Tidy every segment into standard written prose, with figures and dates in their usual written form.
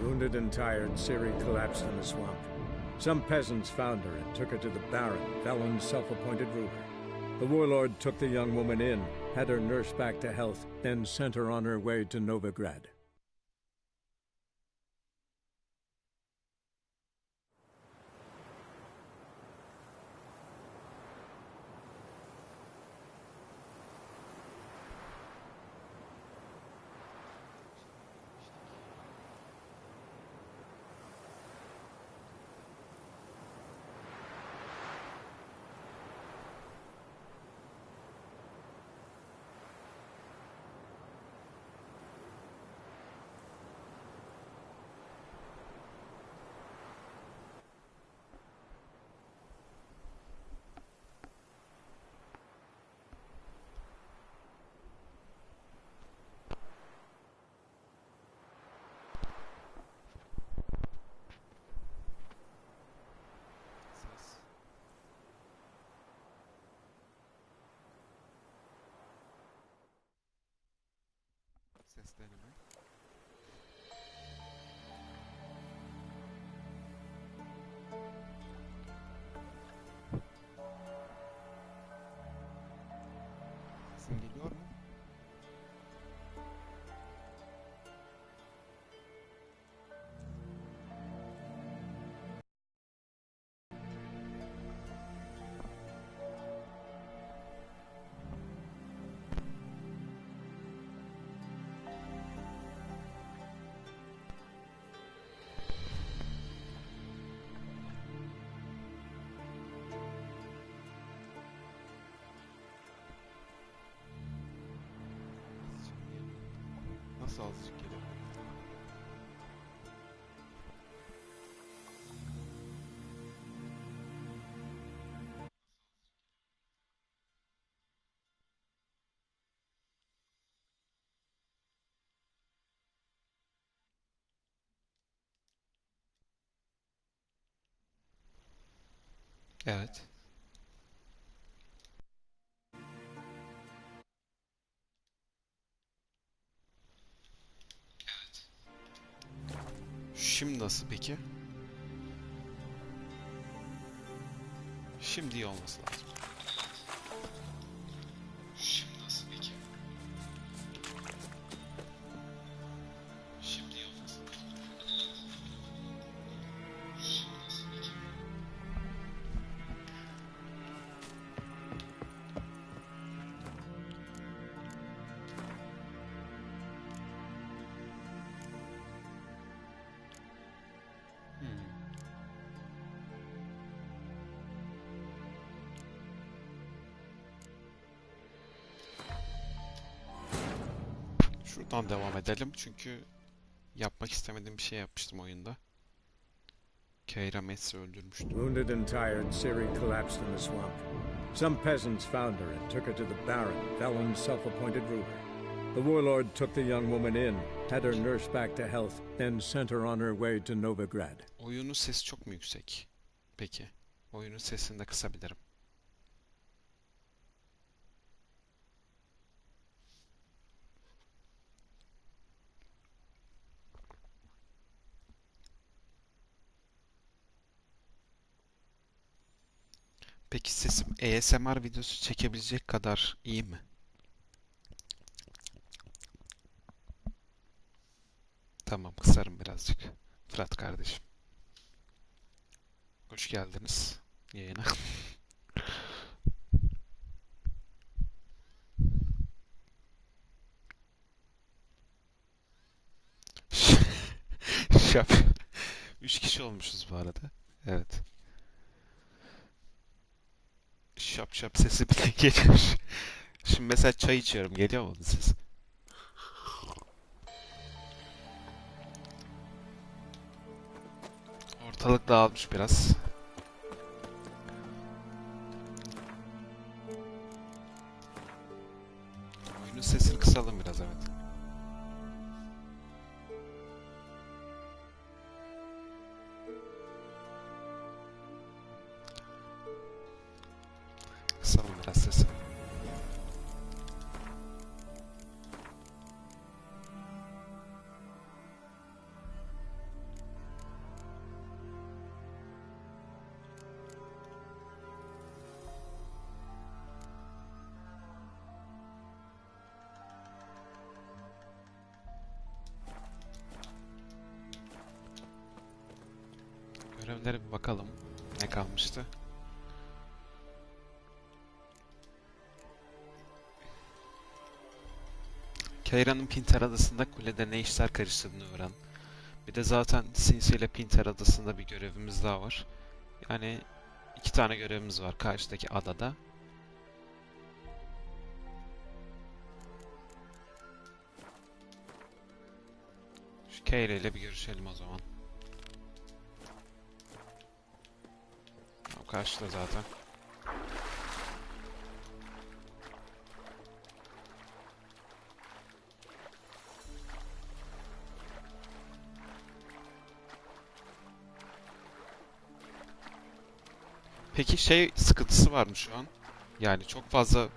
Wounded and tired, Ciri collapsed in the swamp. Some peasants found her and took her to the Baron, Velen's self-appointed ruler. The warlord took the young woman in, had her nursed back to health, then sent her on her way to Novigrad. Ses deneme. Sesim geliyor mu? Nasıl azıcık geliyor? Evet. Şimdi nasıl peki? Şimdi iyi olması lazım. Şimdi nasıl peki? Şimdi iyi olması lazım. Şimdi nasıl peki? Şuradan devam edelim çünkü yapmak istemediğim bir şey yapmıştım oyunda. Keira Mets'i öldürmüştüm. Wounded and tired, Ciri collapsed in the swamp. Some peasants found her and took her to the Baron, Velen's self-appointed ruler. The warlord took the young woman in, had her nursed back to health, then sent her on her way to Novigrad. Oyunun sesi çok mu yüksek? Peki. Oyunun sesini de kısabilirim. Peki sesim ASMR videosu çekebilecek kadar iyi mi? Tamam, kısarım birazcık. Fırat kardeşim. Hoş geldiniz yayına. Şap. 3 kişi olmuşuz bu arada. Evet. Şap şap sesi bile geliyor. Şimdi mesela çay içiyorum. Geliyor mu onun sesi? Ortalık dağılmış biraz. Oyunun sesini kısalım biraz, evet. Kısalım. itemlere bir bakalım. Ne kalmıştı? Keira'nın Pinter Adası'nda kulede ne işler karıştırdığını öğren. Bir de zaten Cincy ile Pinter Adası'nda bir görevimiz daha var. Yani 2 tane görevimiz var karşıdaki adada. Şu Keira ile bir görüşelim o zaman. O karşıda zaten. Peki şey sıkıntısı var mı şu an? Yani çok fazla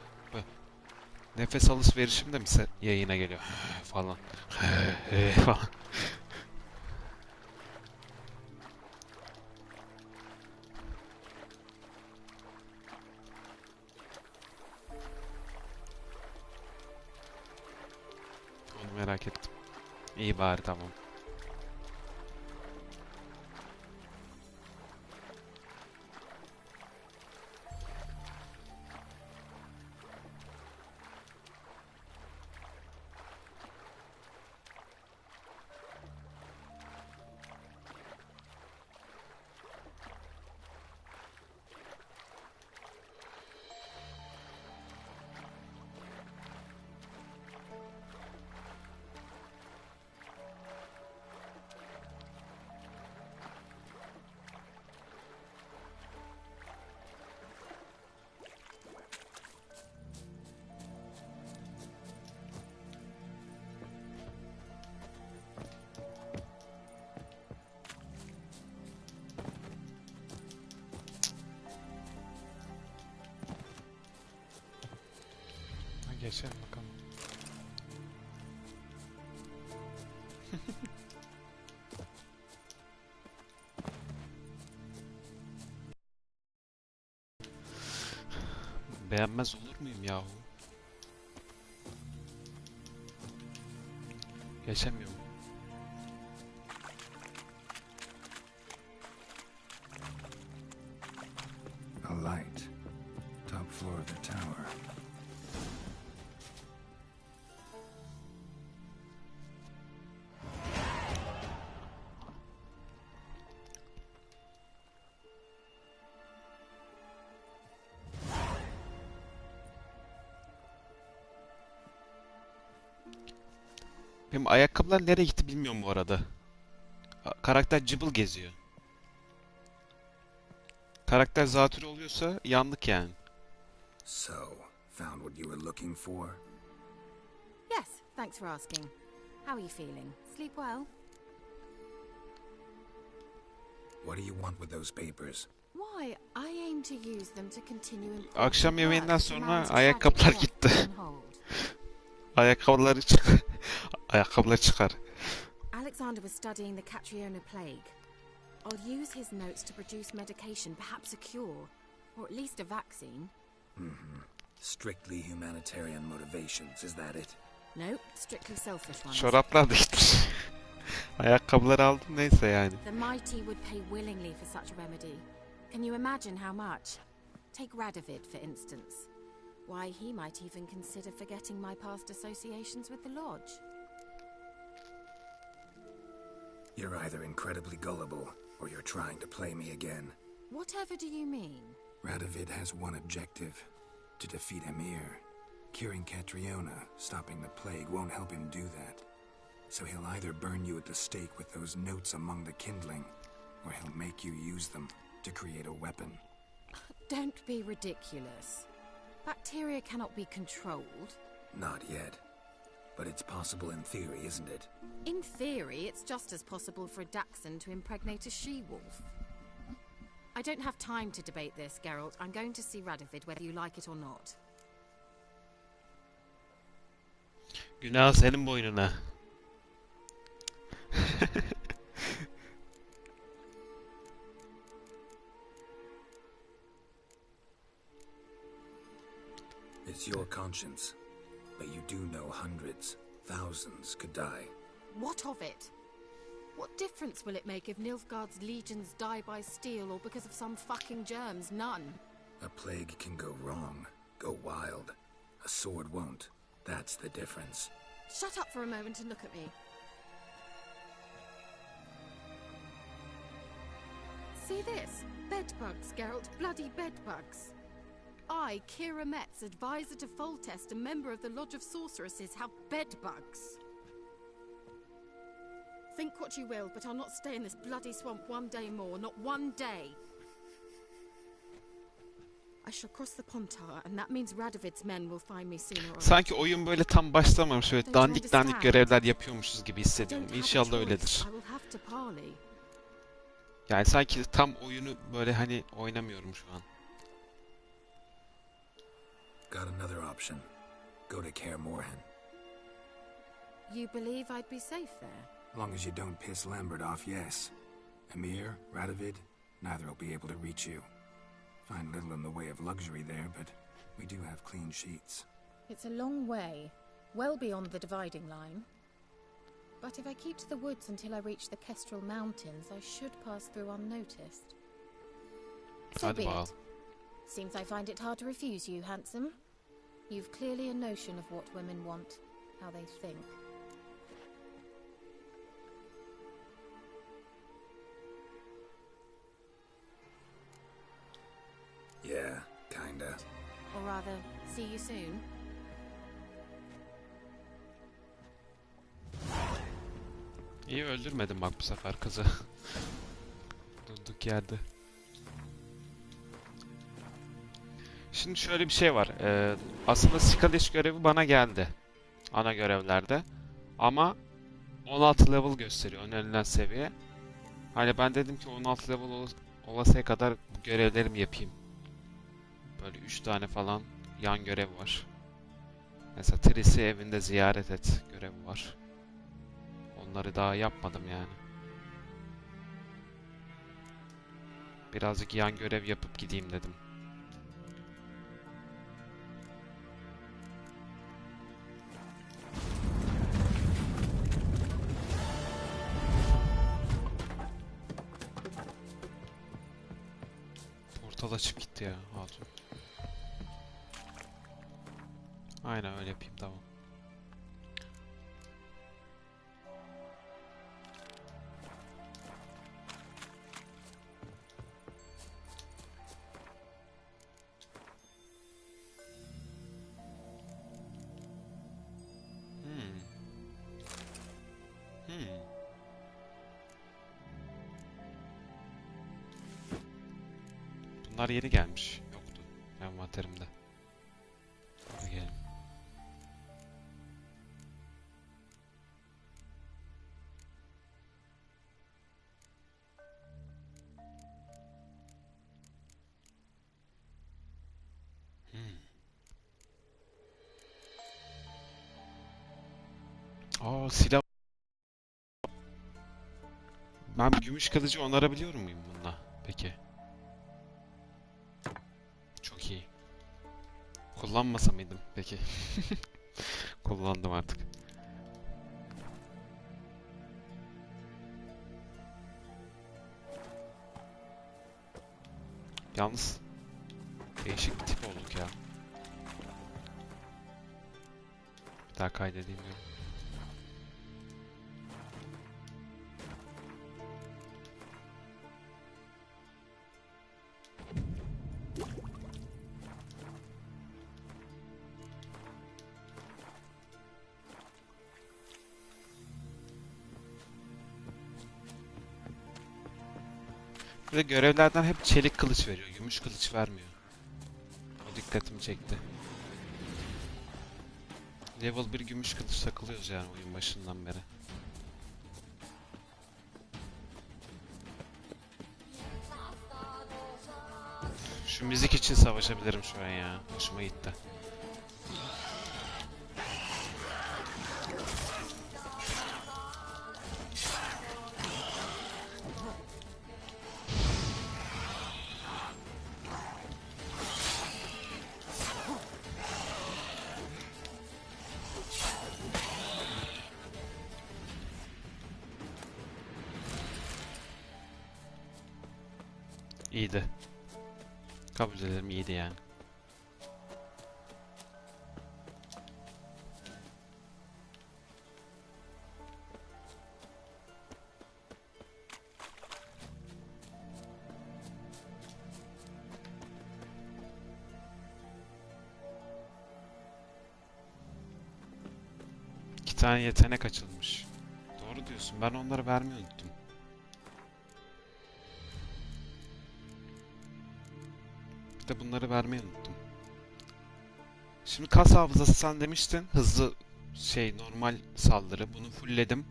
nefes alışverişim de mi yayına geliyor falan falan. Onu merak ettim. İyi bari, tamam. Geçelim bakalım. Beğenmez olur muyum yahu? Geçemiyorum. A light. Top floor of the tower. Benim ayakkabılar nereye gitti bilmiyorum bu arada. Karakter cıbıl geziyor. Karakter zatürre oluyorsa yandık yani. So, found what you were looking for? Yes, thanks for asking. How are you feeling? Sleep well? What do you want with those papers? Why, I aim to use them to continue important Akşam yemeğinden work sonra surmounting ayakkabılar tragic gitti. deaths on hold. Ayakkabıları çıkar. Ayakkabıları çıkar. Alexander was studying the Catriona plague. I'll use his notes to produce medication, perhaps a cure, or at least a vaccine. Strictly humanitarian motivations, is that it? Nope, strictly selfish ones. Çoraplar da gitmiş. Ayakkabıları aldım neyse yani. The mighty would pay willingly for such a remedy. Can you imagine how much? Take Radovid, for instance. Why, he might even consider forgetting my past associations with the Lodge. You're either incredibly gullible, or you're trying to play me again. Whatever do you mean? Radovid has one objective: to defeat Emir. Curing Catriona, stopping the plague, won't help him do that. So he'll either burn you at the stake with those notes among the kindling, or he'll make you use them to create a weapon. Don't be ridiculous. Bacteria cannot be controlled. Not yet. But it's possible in theory, isn't it? In theory, it's just as possible for a Dachshund to impregnate a she-wolf. I don't have time to debate this, Geralt. I'm going to see Radovid whether you like it or not. Günah senin boynuna. It's your conscience. But you do know hundreds, thousands could die. What of it? What difference will it make if Nilfgaard's legions die by steel or because of some fucking germs? None. A plague can go wrong, go wild. A sword won't. That's the difference. Shut up for a moment and look at me. See this? Bedbugs, Geralt. Bloody bedbugs. I, Kira Metz, advisor to Foltest, a member of the Lodge of Sorceresses, have bedbugs. Think what you will, but I'll not stay in this bloody swamp one day more. Not one day. I shall cross the Pontar, and that means Radovid's men will find me sooner or later. Sanki oyun böyle tam başlamamış, böyle dandik dandik görevler yapıyormuşuz gibi hissediyorum. İnşallah öyledir. Yani sanki tam oyunu böyle hani oynamıyorum şu an. Got another option. Go to Kaer Morhen. You believe I'd be safe there? As long as you don't piss Lambert off, yes. Emir, Radovid, neither will be able to reach you. Find little in the way of luxury there, but we do have clean sheets. It's a long way, well beyond the dividing line. But if I keep to the woods until I reach the Kestrel Mountains, I should pass through unnoticed. So be it. Seems I find it hard to refuse you, handsome. You've clearly a notion of what women want, how they think. Yeah, kinda. Or rather, see you soon. İyi öldürmedim bak bu sefer kızı. Durduk yerde. Şimdi şöyle bir şey var. Aslında Skalish görevi bana geldi. Ana görevlerde. Ama 16 level gösteriyor önerilen seviye. Hani ben dedim ki 16 level olasıya kadar bu görevlerimi yapayım. Böyle 3 tane falan yan görev var. Mesela Triss'i evinde ziyaret et görevi var. Onları daha yapmadım yani. Birazcık yan görev yapıp gideyim dedim. Portal açıp gitti ya hatun. Aynen öyle yapayım, tamam. Bunlar yeni gelmiş. Yoktu envanterimde. Hadi gelin. Aa, silah. Ben gümüş kılıcı onarabiliyor muyum bununla? Peki. Çok iyi. Kullanmasa mıydım peki? Kullandım artık. Yalnız değişik bir tip olduk ya. Bir daha kaydedeyim diyorum. Ve görevlerden hep çelik kılıç veriyor, gümüş kılıç vermiyor. O dikkatimi çekti. Level 1 gümüş kılıç takılıyoruz yani oyun başından beri. Şu müzik için savaşabilirim şu an ya. Hoşuma gitti. İyiydi. Kabul ederim, iyiydi yani. İki tane yetenek açılmış. Doğru diyorsun. Ben onları vermeyi unuttum. Bir de bunları vermeyi unuttum. Şimdi kas hafızası sen demiştin. Hızlı normal saldırı. Bunu fullledim.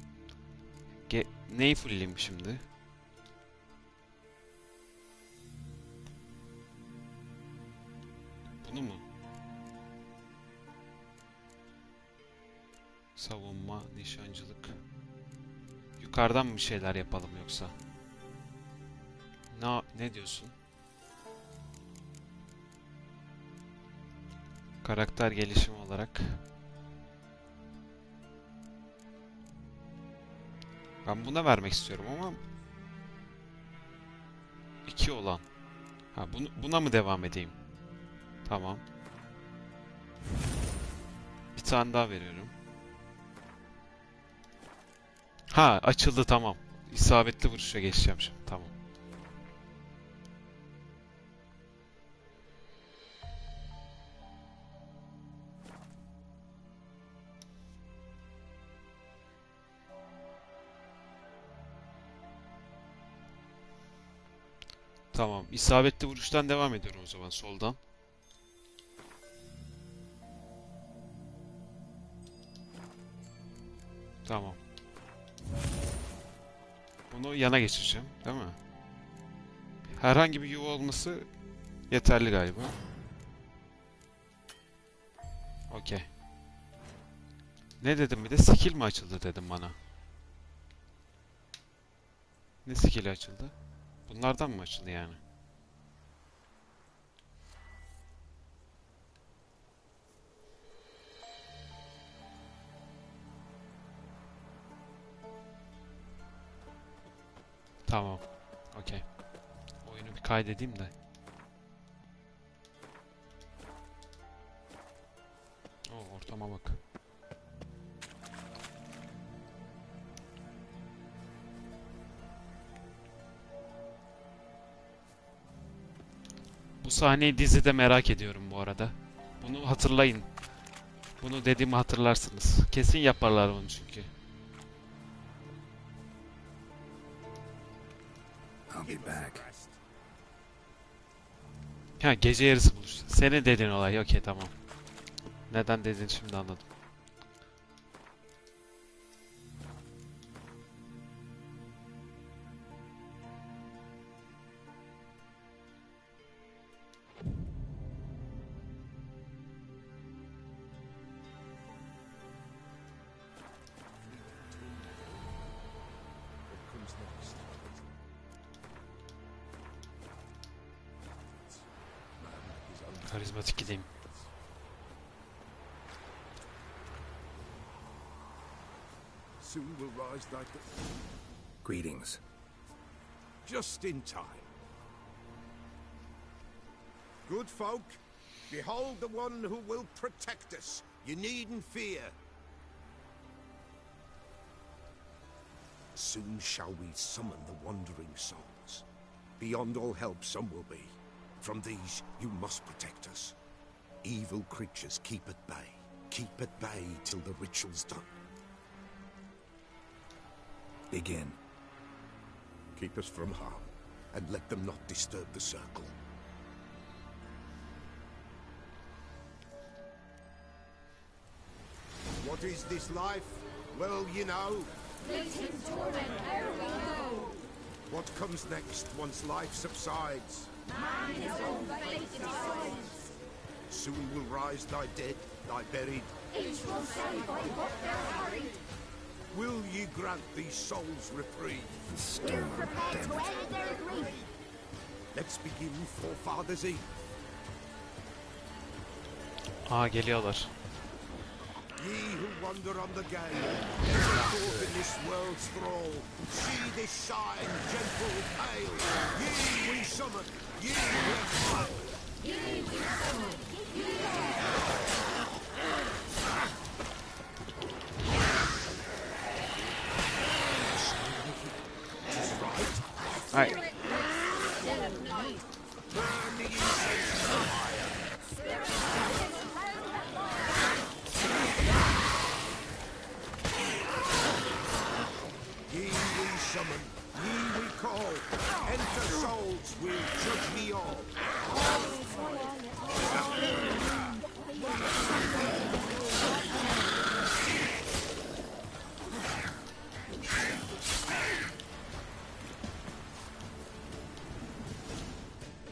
Neyi fullleyeyim şimdi? Bunu mu? Savunma, nişancılık. Yukarıdan mı bir şeyler yapalım yoksa? Ne diyorsun? Karakter gelişimi olarak. Ben buna vermek istiyorum ama 2 olan. Ha, buna mı devam edeyim? Tamam. Bir tane daha veriyorum. Ha, açıldı, tamam. İsabetli vuruşa geçeceğim şimdi. Tamam. Tamam. İsabetli vuruştan devam ediyorum o zaman soldan. Tamam. Bunu yana geçireceğim, değil mi? Herhangi bir yuva olması yeterli galiba. Okey. Ne dedim bir de? Skill mi açıldı dedim bana. Ne skill'i açıldı? Bunlardan mı açıldı yani? Tamam. Okey. Oyunu bir kaydedeyim de. Oo, ortama bak. Bu sahneyi dizide merak ediyorum bu arada. Bunu hatırlayın. Bunu dediğimi hatırlarsınız. Kesin yaparlar onu çünkü. I'll be back. Ha, gece yarısı buluş. Senin dediğin olay. Okey, tamam. Neden dediğini şimdi anladım. Karizmatik gideyim. Soon will rise like the... Greetings. Just in time. Good folk, behold the one who will protect us. You needn't fear. Soon shall we summon the wandering souls. Beyond all help some will be. From these you must protect us. Evil creatures keep at bay. Keep at bay till the ritual's done. Begin. Keep us from harm, and let them not disturb the circle. What is this life? Well, you know. Fleeting torment ere we go. What comes next once life subsides? Man his own fate decides. Soon will rise thy dead, thy buried. Each will say by what they're harried. Will ye grant these souls reprieve? The storm, Prepared damn to it. end their grief. Let's begin Forefathers' Eve. Aa, geliyorlar. Ye who wander on the gale, enter forth in this world's thrall. See this sign, gentle, pale. Ye we summon, ye we fight. Ay. Burn the incense fire. Ye we summon, ye we call. Enter souls, we'll judge ye all.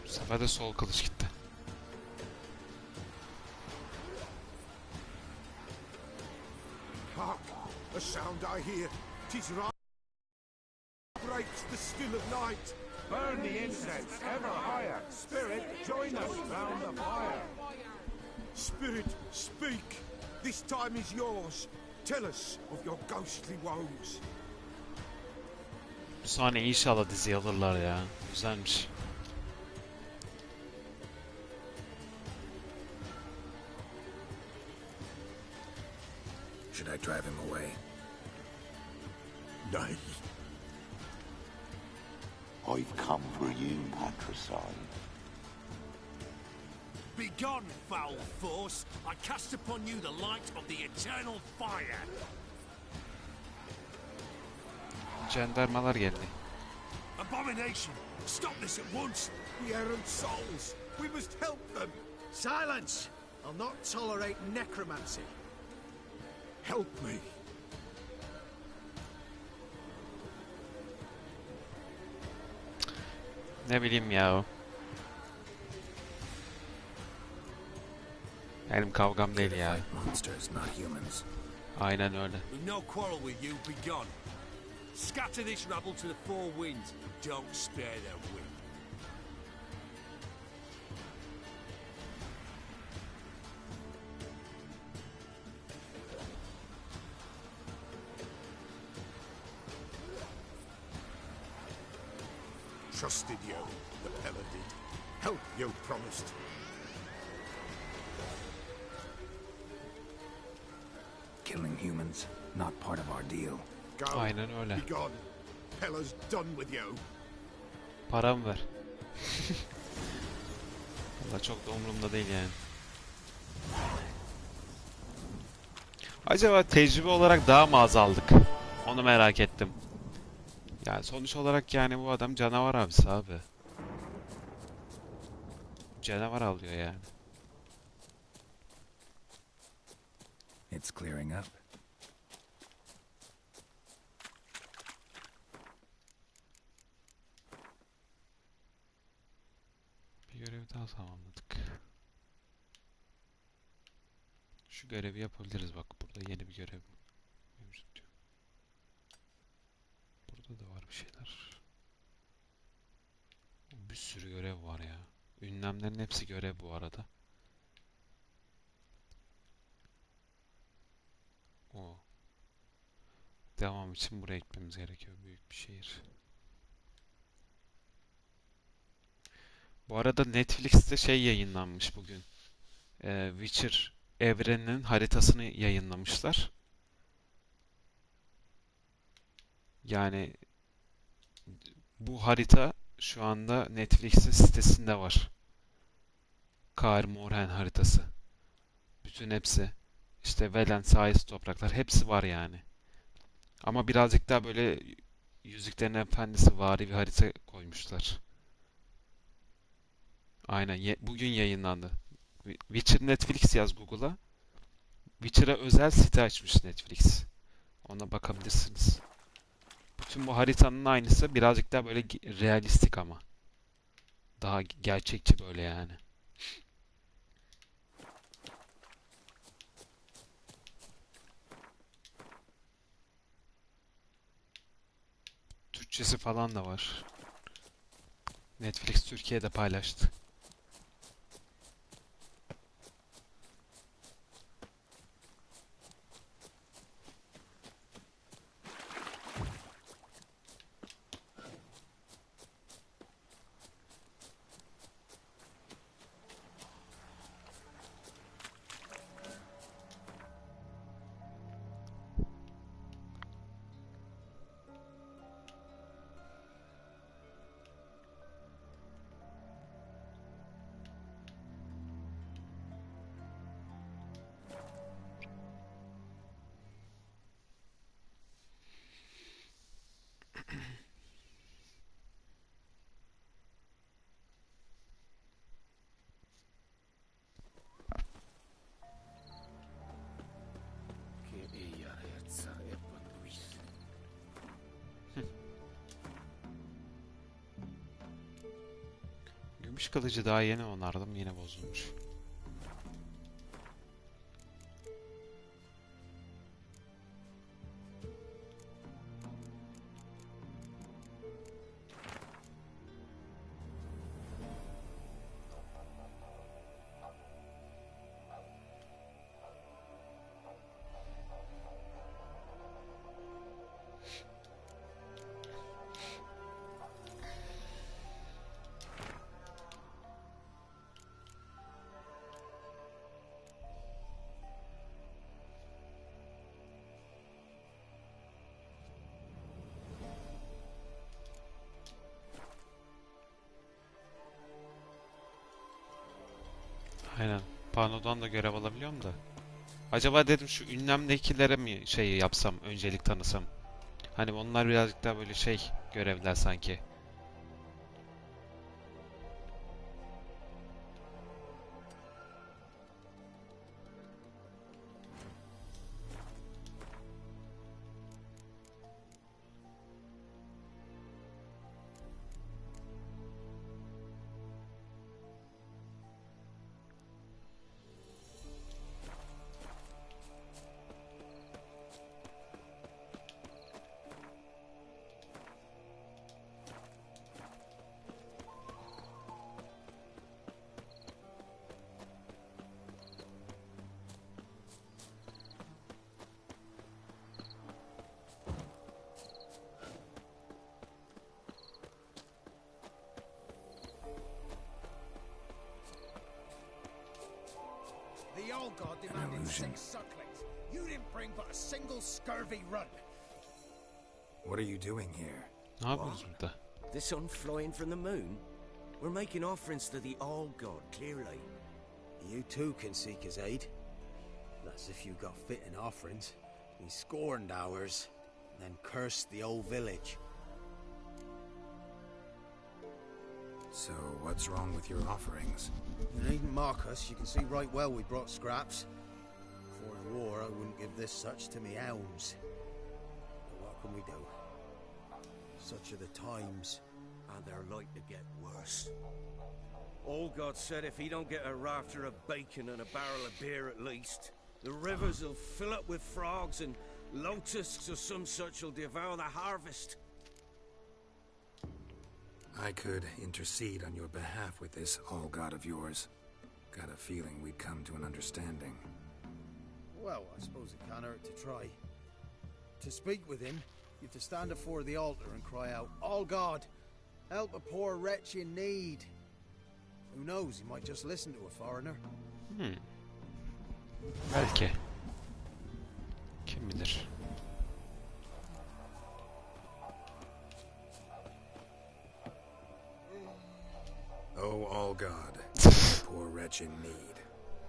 Bu sefer de sol kılıç gitti. Hark, a sound I hear. 'Tis right. Breaks the still of night. Burn the incense ever higher. Spirit, join us round the fire. Spirit, speak. This time is yours. Tell us of your ghostly woes. Bu sahne inşallah diziye alırlar ya. Güzelmiş. Should I drive him away? Nay. I've come for you, patricide. Begone, foul force! I cast upon you the light of the eternal fire! Jandarmalar geldi. Abomination! Stop this at once! The errant souls. We must help them. Silence! I'll not tolerate necromancy. Help me. Ne bileyim ya. Benim kavgam değil ya. Monsters, not humans. Aynen öyle. We've no quarrel with you, begone! Scatter this rabble to the four winds, and don't spare their wit. Trusted you, the Pella did. Help you promised. Killing humans, not part of our deal. Go. Aynen öyle. Be gone. Pella's done with you. Param ver. Valla çok da umurumda değil yani. Acaba tecrübe olarak daha mı az aldık? Onu merak ettim. Yani sonuç olarak yani bu adam canavar abisi abi. Canavar alıyor yani. It's clearing up. Bir görev daha tamamladık. Şu görevi yapabiliriz bak. Burada yeni bir görev mevcut diyor. Burada da var bir şeyler. Bir sürü görev var ya. Ünlemlerin hepsi görev bu arada. O. Devam için buraya gitmemiz gerekiyor. Büyük bir şehir. Bu arada Netflix'te şey yayınlanmış bugün. Witcher evreninin haritasını yayınlamışlar. Yani bu harita şu anda Netflix'in sitesinde var. Kaer Morhen haritası. Bütün hepsi. İşte Velen, Sais topraklar hepsi var yani. Ama birazcık daha böyle Yüzüklerin Efendisi vari bir harita koymuşlar. Aynen bugün yayınlandı. Witcher Netflix yaz Google'a. Witcher'a özel site açmış Netflix. Ona bakabilirsiniz. Bütün bu haritanın aynısı birazcık daha böyle realistik ama. Daha gerçekçi böyle yani. Türkçesi falan da var. Netflix Türkiye'de paylaştı. Gümüş kılıcı daha yeni onardım, yine bozulmuş. Aynen. Panodan da görev alabiliyorum da. Acaba dedim şu ünlemdekilere mi şey yapsam, öncelik tanısam. Hani onlar birazcık daha böyle şey görevler sanki. The old god demanded 6 sucklings. You didn't bring but a single scurvy run. What are you doing here? Ne yapıyoruz burada? The sun flying from the moon? We're making offerings to the old god, clearly. You too can seek his aid. That's if you got fitting offerings. He scorned ours, then cursed the old village. So, what's wrong with your offerings? You needn't mock us. You can see right well we brought scraps. Before the war, I wouldn't give this such to me hounds. But what can we do? Such are the times. And they're like to get worse. Old God said if he don't get a rafter of bacon and a barrel of beer at least, the rivers will fill up with frogs and locusts or some such will devour the harvest. I could intercede on your behalf with this all-god of yours. Got a feeling we'd come to an understanding. Well, I suppose it can't hurt to try. To speak with him, you have to stand before the altar and cry out, "All God, help a poor wretch in need." Who knows, he might just listen to a foreigner. Belki. Kim bilir? Oh, all God, poor wretch in need.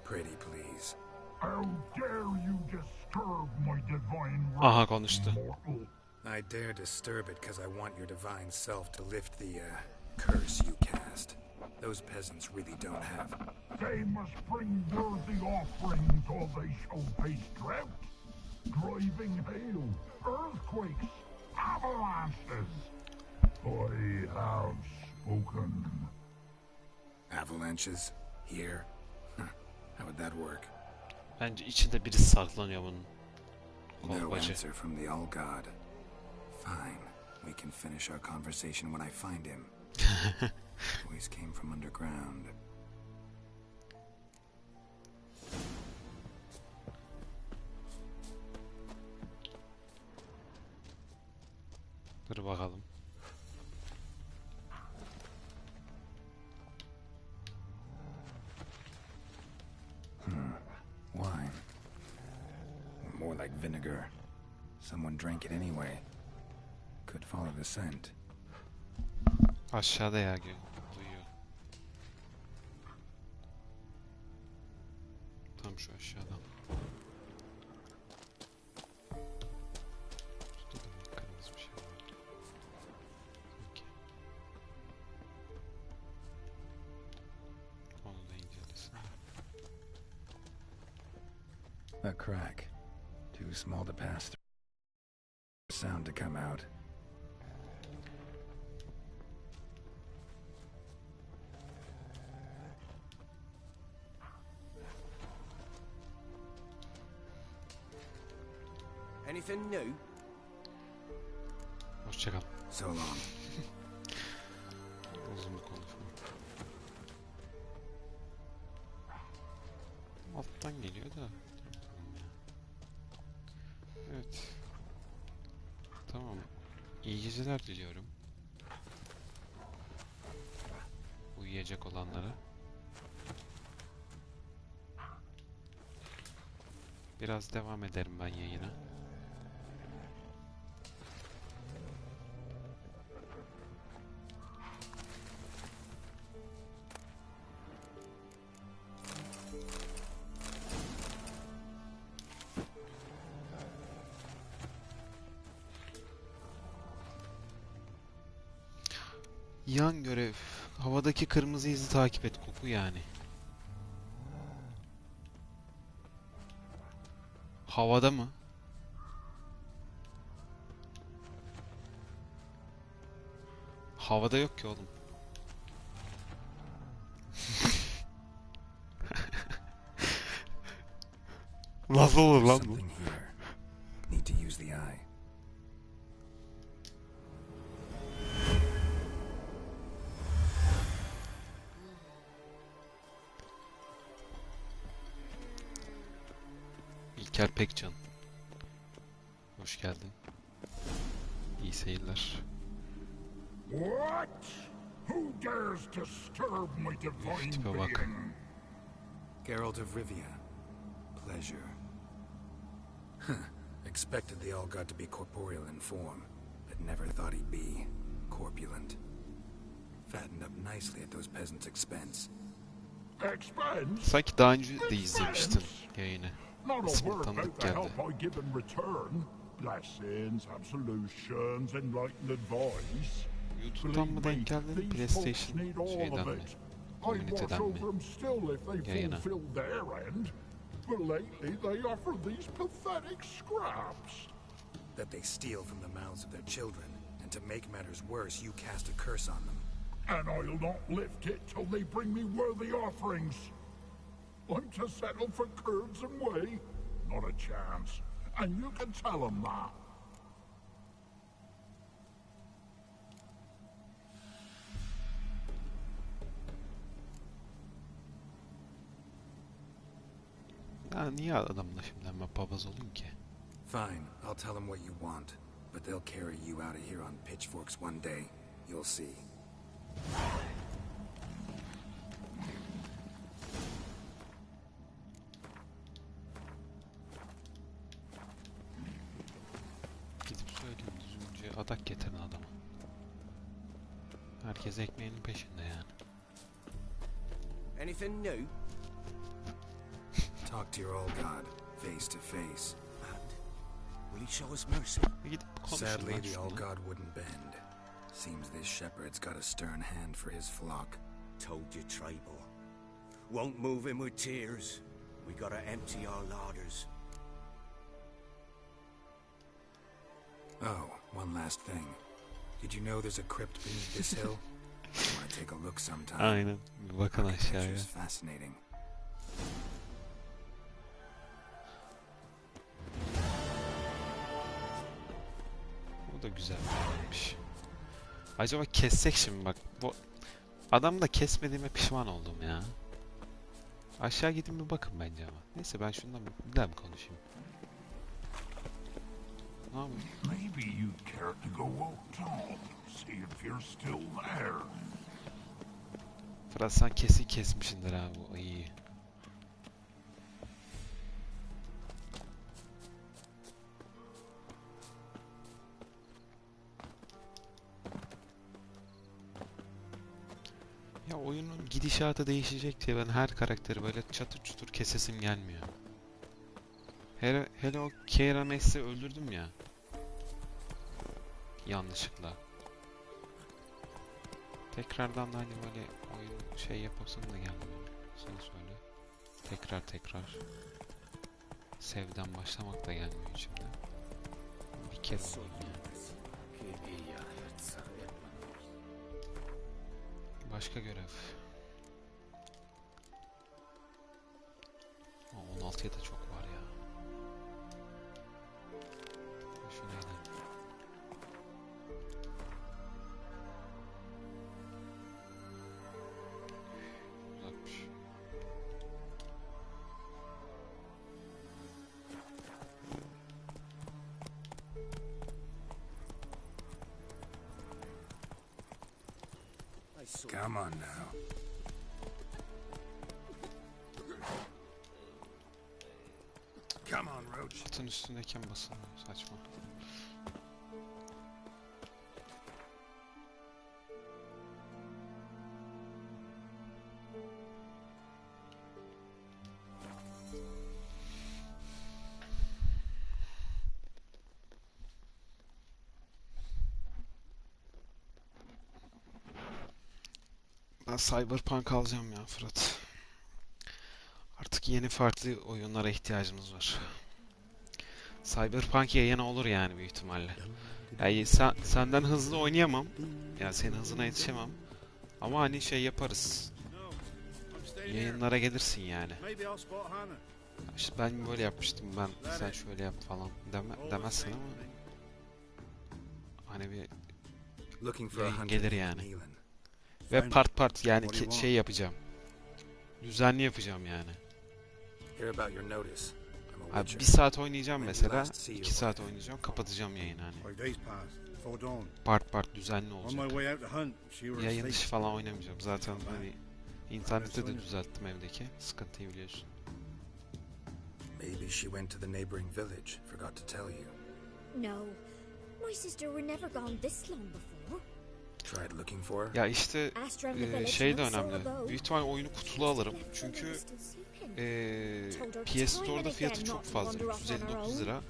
Pretty please. How dare you disturb my divine Aha, right, konuştu. mortal? I dare disturb it because I want your divine self to lift the, curse you cast. Those peasants really don't have. They must bring worthy offerings or they shall face drought, driving hail, earthquakes, avalanches. I have spoken. Avalanches? Here? How would that work? Bence içinde birisi saklanıyor bunun. No Kolpacı. answer from the all god. Fine. We can finish our conversation when I find him. Voice came from underground. Dur bakalım. Wine. More like vinegar. Someone drank it anyway. Could follow the scent. Aşağıda ya duyuyor. Tam şu aşağıdan. Şurada da kırmızı bir şey var. Sanki. Onu da incelesin. A crack. Too small to pass through. Sound to come out. Anything new? Hoşça kal. So long. Uzun bir konuşma. Alttan geliyor da. Evet. Tamam. İyi geceler diliyorum. Uyuyacak olanlara. Biraz devam ederim ben yayına. Yan görev. Havadaki kırmızı izi takip et. Koku yani. Havada mı? Havada yok ki oğlum. Nasıl olur lan bu? Something here. Need to use the eye. İlker Pekcan. Hoş geldin. İyi seyirler. What? Who dares disturb my divine Tipe bak. being? Geralt of Rivia. Pleasure. Expected the All-God to be corporeal in form, but never thought he'd be corpulent. Fattened up nicely at those peasants' expense. Expense? Sanki daha önce de izlemiştin yayını. Not a İsmi word tanıdık about the geldi. help I give in return. Blessings, absolutions, enlightened advice. YouTube'dan mı denk geldin? PlayStation şeyden mi? I watch Komüniteden mi? over them still if they Yayına. fulfill their end. But lately they offer these pathetic scraps. That they steal from the mouths of their children, and to make matters worse, you cast a curse on them. And I'll not lift it till they bring me worthy offerings. I'm to settle for curds and whey? Not a chance. And you can tell them that. Ya niye adamla şimdi hemen papaz olayım ki? Fine, I'll tell them what you want, but they'll carry you out of here on pitchforks one day. You'll see. Gidip söyleyeyim düzgünce adak getirin adama. Herkes ekmeğinin peşinde yani. Anything new? Talk to your old god, face to face. And will he show us mercy? Gidip konuşun Sadly, lan the old şununla. god wouldn't bend. Seems this shepherd's got a stern hand for his flock. Told you, tribal. Won't move him with tears. We gotta empty our larders. Oh, one last thing. Did you know there's a crypt beneath this hill? Want to take a look sometime? Aynen. Bir bakın aşağıya. Architecture's fascinating. Bu da güzel bir Acaba kessek şimdi bak. Bu adamı da kesmediğime pişman oldum ya. Aşağı gidin bir bakın bence ama. Neyse ben şundan bir daha bir konuşayım. Ne yapayım? Maybe you'd care to go up top, see if you're still there. Fırat sen kesin kesmişindir abi. O iyi. Ya oyunun gidişatı değişecek diye ben her karakteri böyle çatır çutur kesesim gelmiyor. Hele o Keira Mess'i öldürdüm ya. Yanlışlıkla. Tekrardan da hani böyle oyun şey yapasım da gelmiyor. Sana söyle. Tekrar. Sevden başlamak da gelmiyor içimden. Bir kere olayım yani. Başka görev. 16'ya da çok var ya. Come on now. Come on, Roach. Atın üstündeyken basılıyor. Saçma. Ben Cyberpunk alacağım ya Fırat. Artık yeni farklı oyunlara ihtiyacımız var. Cyberpunk yayına olur yani büyük ihtimalle. Yani senden hızlı oynayamam. Yani senin hızına yetişemem. Ama hani şey yaparız. Yayınlara gelirsin yani. İşte ben böyle yapmıştım, sen şöyle yap falan demezsin ama hani bir yayın gelir yani. Ve part yani şey yapacağım. Düzenli yapacağım yani. Abi 1 saat oynayacağım mesela, 2 saat oynayacağım, kapatacağım yayını hani. Part düzenli olacak. Yayın dışı falan oynamayacağım. Zaten hani internette de düzelttim evdeki. Sıkıntıyı biliyorsun. Maybe she went to the neighboring village. Forgot to tell you. No. My sister were never gone this long before. Tried looking for her? Ya işte şey de önemli. Büyük ihtimal oyunu kutulu alırım. Çünkü Ps4'da fiyatı çok fazla. 359 lira.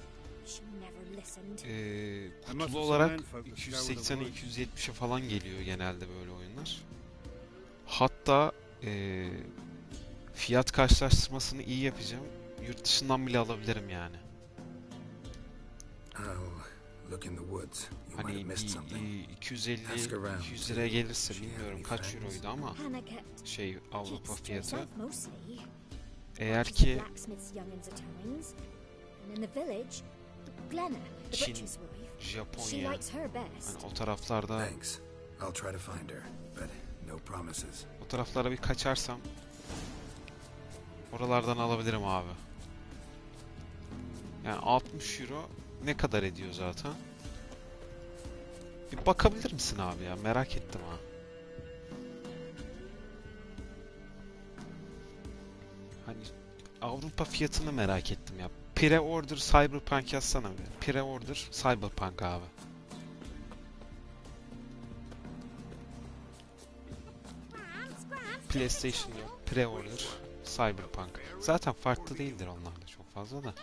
Kutulu olarak 280'e 270'e falan geliyor genelde böyle oyunlar. Hatta fiyat karşılaştırmasını iyi yapacağım. Yurt dışından bile alabilirim yani. Hani 250-200 liraya gelirse, bilmiyorum kaç euroydu ama şey Avrupa fiyatı. Eğer ki Çin, Japonya, hani o taraflarda o taraflara bir kaçarsam oralardan alabilirim abi. Yani 60 euro ne kadar ediyor zaten? Bir bakabilir misin abi ya? Merak ettim ha. Hani Avrupa fiyatını merak ettim ya. Pre-order Cyberpunk yazsana bir. Pre-order Cyberpunk abi. PlayStation yok. Pre-order Cyberpunk. Zaten farklı değildir onlarda çok fazla da.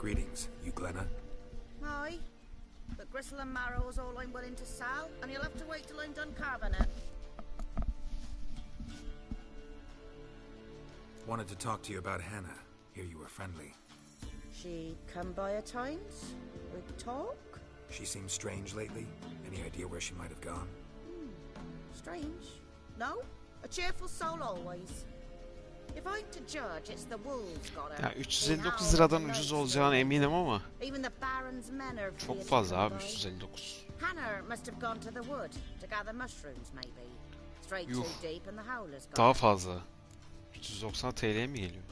Greetings, you Glenna? Aye. But gristle and marrow is all I'm willing to sell, and you'll have to wait till I'm done carving it. Wanted to talk to you about Hannah. Hear you were friendly. She come by at times? We talk? She seems strange lately. Any idea where she might have gone? Strange? No? A cheerful soul always. If I'm to judge, it's the wolves got her. Ya 359 liradan ucuz olacağına eminim ama Even the Baron's men are çok fazla abi 359. Hannah must have gone to the wood to gather mushrooms maybe. Straight too deep and the howler's got daha fazla. 390 TL'ye mi geliyor?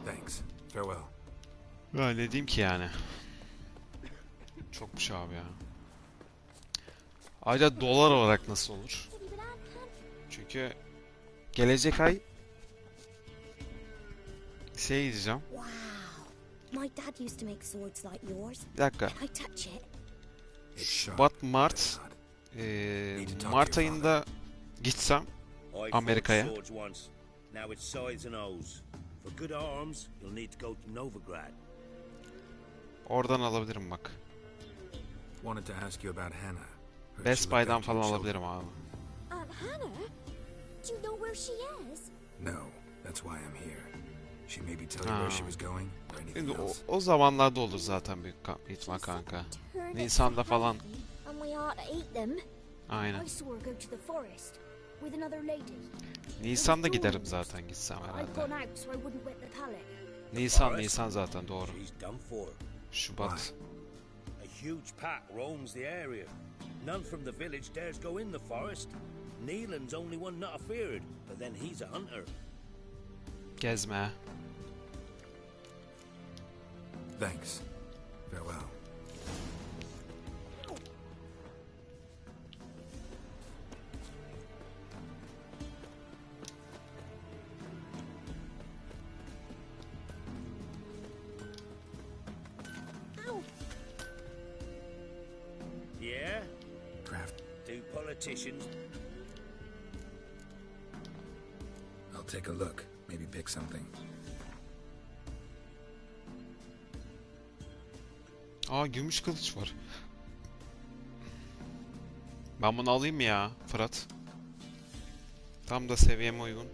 Thanks. Farewell. Ya ne diyeyim ki yani? Çokmuş abi ya. Ayrıca dolar olarak nasıl olur? Çünkü gelecek ay şey gideceğim. Bir dakika. Şubat, Mart, Mart ayında gitsem Amerika'ya. Oradan alabilirim bak. Best Buy'dan falan alabilirim abi. Aunt Hannah? Do you know where she is? No, that's why I'm here. She maybe tell you where she was going or anything else. O zamanlarda olur zaten büyük ihtimal kanka. Nisan'da falan. And we ought to eat them. Aynen. I saw her go to the forest with another lady. Nisan'da giderim zaten gitsem I've herhalde. gone out so I wouldn't wet the palate. Nisan zaten doğru. Şubat. A huge pack roams the area. None from the village dares go in the forest. Neelan's only one not afeared, but then he's a hunter. Gezme. Thanks. Farewell. Yeah? Craft. Do politicians? I'll take a look. Maybe pick something. Aa, gümüş kılıç var. Ben bunu alayım ya Fırat. Tam da seviyeme uygun.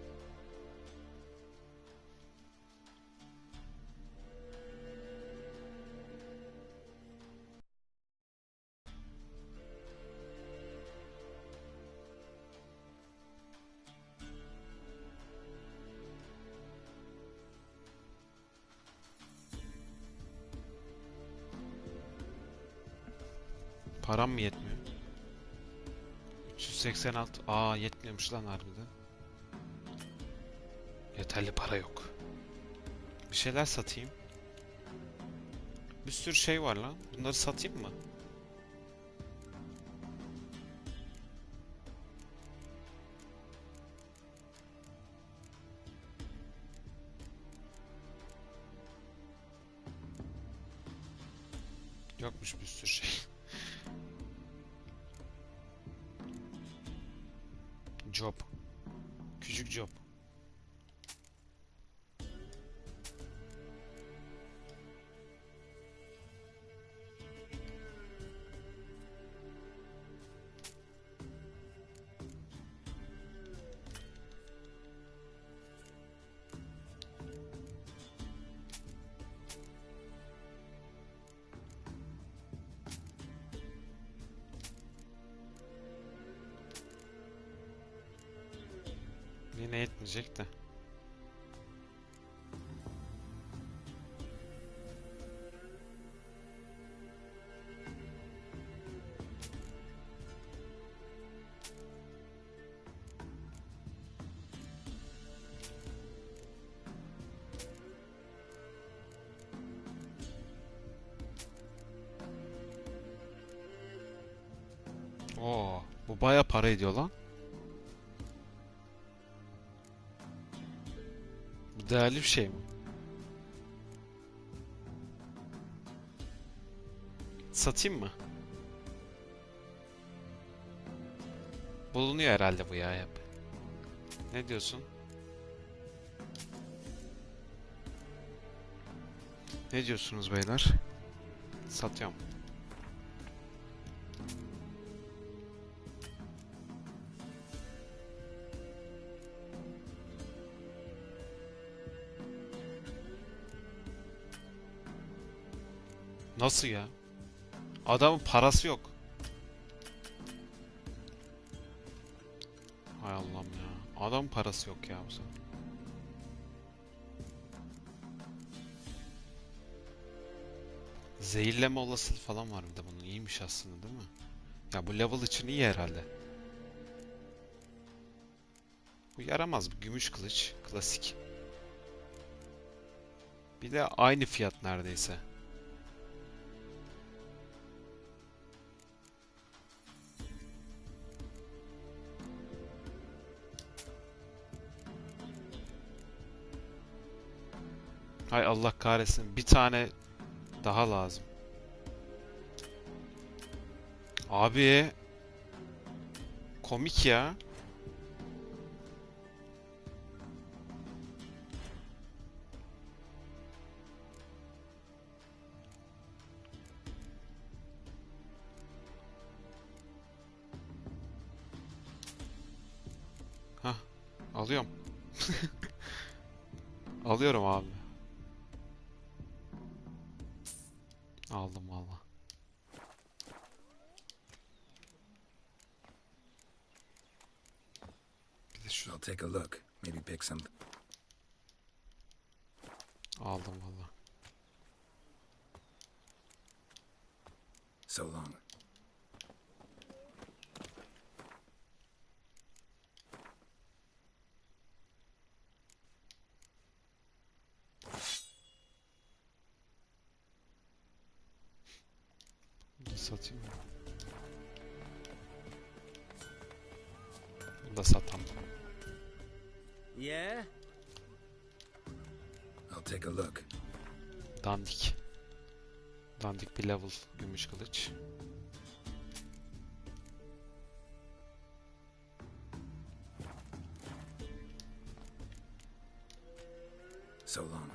Param mı yetmiyor? 386. Aa, yetmiyormuş lan harbiden. Yeterli para yok. Bir şeyler satayım. Bir sürü şey var lan. Bunları satayım mı? Yokmuş bir sürü şey. Job. Küçük job. Yine yetmeyecek de. Oo, bu bayağı para ediyor lan. Bu değerli bir şey mi? Satayım mı? Bulunuyor herhalde bu ya hep. Ne diyorsun? Ne diyorsunuz beyler? Satıyorum. Nasıl ya? Adamın parası yok. Hay Allah'ım ya. Adamın parası yok ya bu sefer. Zehirleme olasılığı falan var bir de bunun. İyiymiş aslında değil mi? Ya bu level için iyi herhalde. Bu yaramaz. Bu gümüş kılıç. Klasik. Bir de aynı fiyat neredeyse. Hay Allah kahretsin. Bir tane daha lazım. Abi. Komik ya. Hah. Alıyorum. Alıyorum abi. Aldım valla. Bir de şu I'll take a look. Maybe pick something. aldım valla. So long. Şunu satayım mı? Bunu da satalım. Yeah? I'll take a look. Dandik. Dandik bir level gümüş kılıç. So long.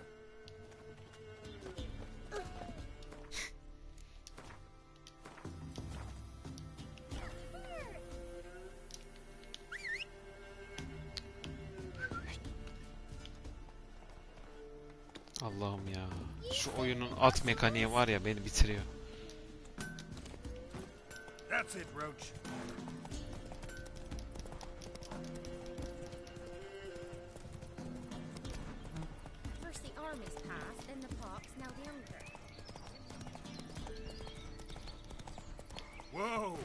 Allah'ım ya. Şu oyunun at mekaniği var ya, beni bitiriyor. That's it, Roach. First the armies passed, then the pox, now the hunger. Whoa!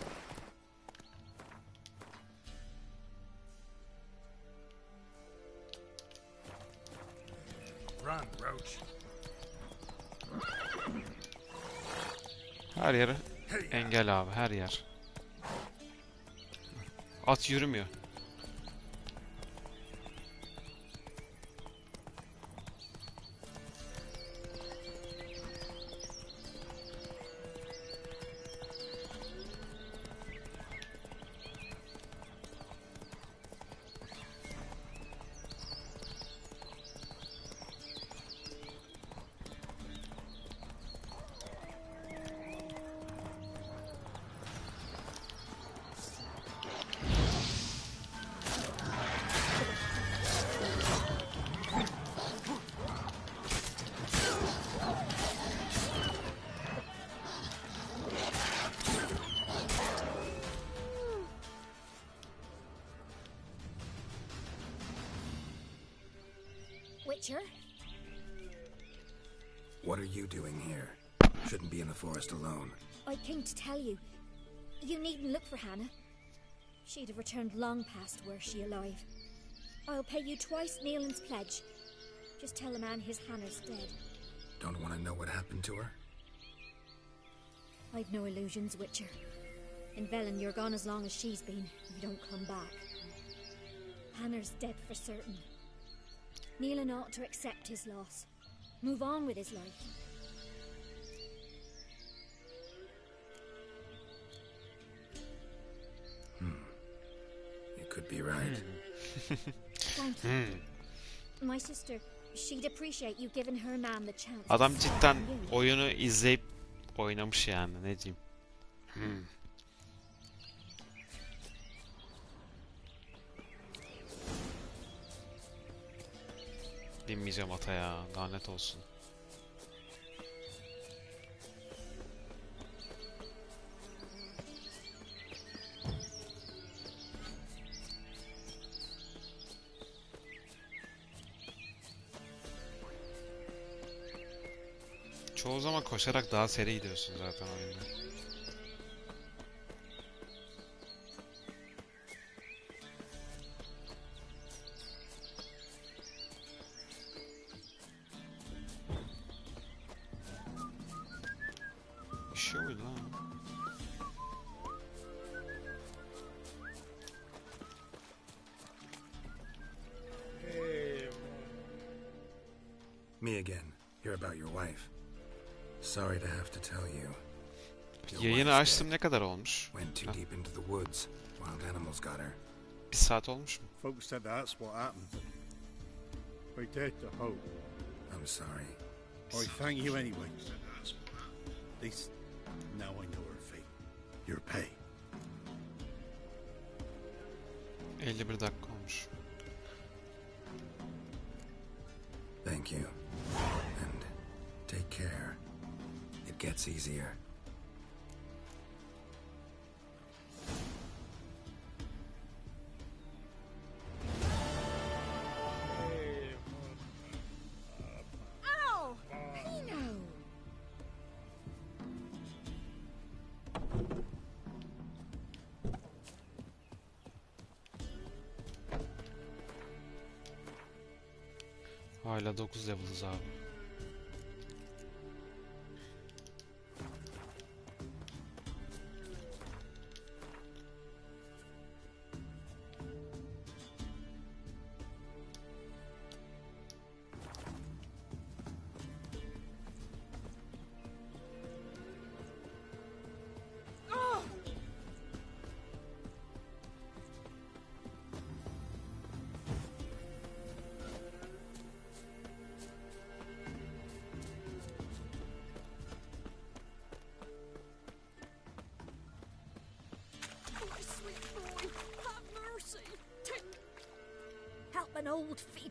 Run, Roach. Her yer engel abi, her yer. At yürümüyor. Witcher? What are you doing here? Shouldn't be in the forest alone. I came to tell you. You needn't look for Hannah. She'd have returned long past were she alive. I'll pay you twice Neelan's pledge. Just tell the man his Hannah's dead. Don't want to know what happened to her? I've no illusions, Witcher. In Velen, you're gone as long as she's been. You don't come back. Hannah's dead for certain. Neelan ought to accept his loss. Move on with his life. You could be right. Thank you. My sister, she'd appreciate you giving her man the chance. Adam cidden oyunu izleyip oynamış yani, ne diyeyim. Binmeyeceğim ata ya, lanet olsun. Çoğu zaman koşarak daha seri gidiyorsun zaten oyunda. Bir şey oydu lan. Me again. Hear about your wife. Sorry to have to tell you. Yayını açtım, ne kadar olmuş? Went too deep into the woods. Wild animals got her. 1 saat olmuş mu? Folks said that's what happened. We did to hope. I'm sorry. I thank you anyway. At least now I know her fate. Your pay. 51 dakika olmuş. Thank you. And take care. It gets easier. Ow! Pino! Hala 9 level'ız abi.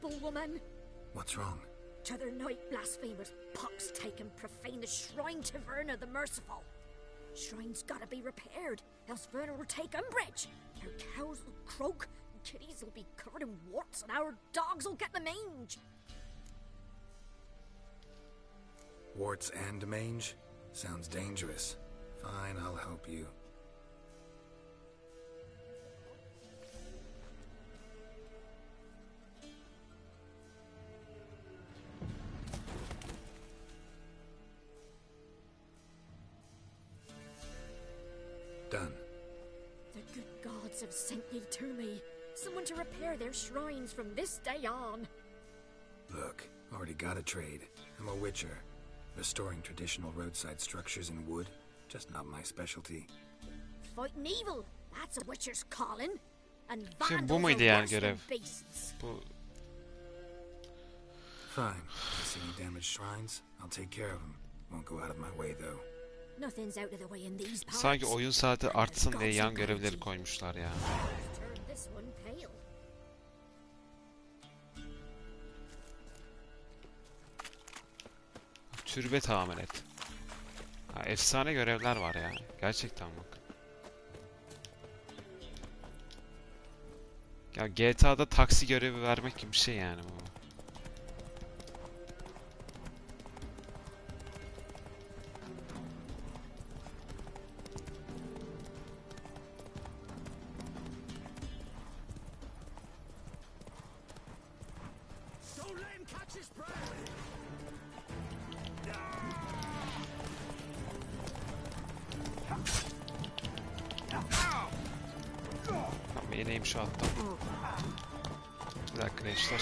people, woman. What's wrong? T'other night, blasphemers, pox take and profane the shrine to Verna the Merciful. Shrine's gotta be repaired, else Verna will take umbrage. Our cows will croak, kitties will be covered in warts, and our dogs will get the mange. Warts and mange? Sounds dangerous. Fine, I'll help you. Done. The good gods have sent ye to me. Someone to repair their shrines from this day on. Look, already got a trade. I'm a witcher. Restoring traditional roadside structures in wood, just not my specialty. Fighting evil, that's a witcher's calling. And Şimdi bu vandals muydu are yani worse than görev? beasts. Bu Fine. I see any damaged shrines, I'll take care of them. Won't go out of my way though. Nothing's out of the way in these parts. sanki oyun saati artsın diye yan görevleri koymuşlar ya. Turn this one pale. Türbe tamir et. Ha, efsane görevler var ya. Gerçekten bak. Ya GTA'da taksi görevi vermek gibi bir şey yani bu. Don't let him catch his prey! Ama yeneyim şu alttan. Bir dakika gençler.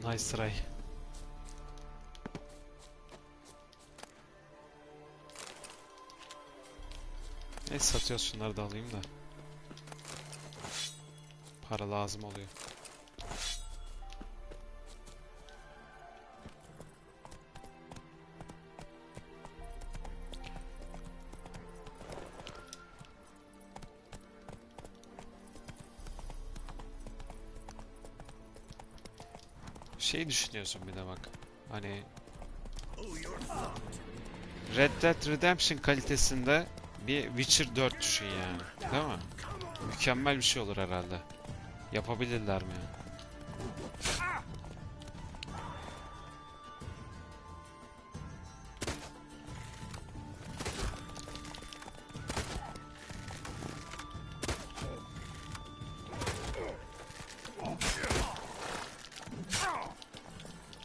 Nice try. Neyse satıyoruz, şunları da alayım da. Para lazım oluyor. Şey düşünüyorsun bir de bak. Hani Red Dead Redemption kalitesinde bir Witcher 4 düşün yani. Değil mi? Mükemmel bir şey olur herhalde. Yapabilirler mi yani?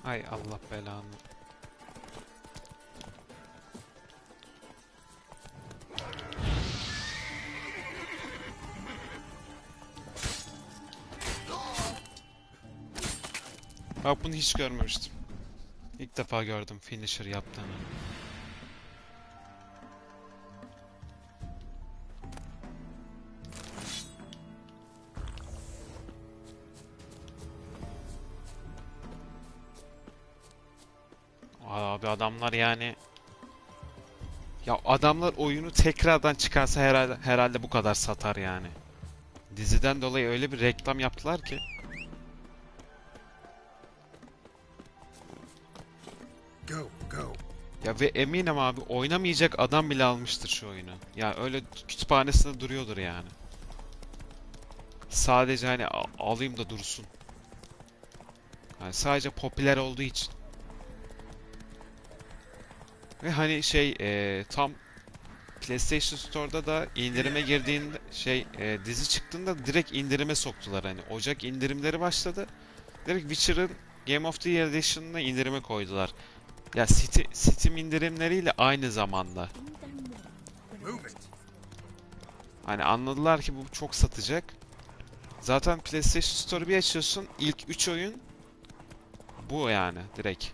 Ay Allah belanı. Bak bunu hiç görmemiştim. İlk defa gördüm finisher yaptığını. Abi adamlar yani, ya adamlar oyunu tekrardan çıkarsa herhalde bu kadar satar yani. Diziden dolayı öyle bir reklam yaptılar ki. Go, go. Ya ve eminim abi oynamayacak adam bile almıştır şu oyunu. Ya öyle kütüphanesinde duruyordur yani. Sadece hani alayım da dursun. Yani sadece popüler olduğu için. Ve hani tam PlayStation Store'da da indirime girdiğinde dizi çıktığında direkt indirime soktular hani. Ocak indirimleri başladı. Direkt Witcher'ın Game of the Year Edition'ını indirime koydular. Ya Steam indirimleriyle aynı zamanda. Hani anladılar ki bu çok satacak. Zaten PlayStation Store'u bir açıyorsun, ilk 3 oyun bu yani direkt.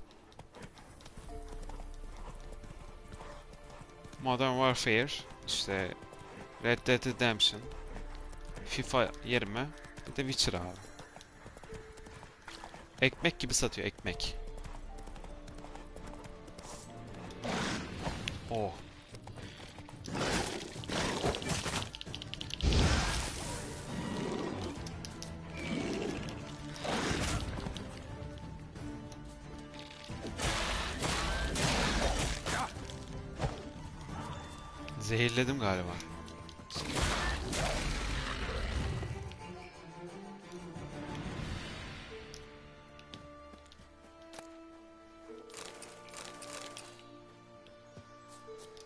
Modern Warfare, işte Red Dead Redemption, FIFA 20, bir de Witcher abi. Ekmek gibi satıyor, ekmek. Oh. Zehirledim galiba.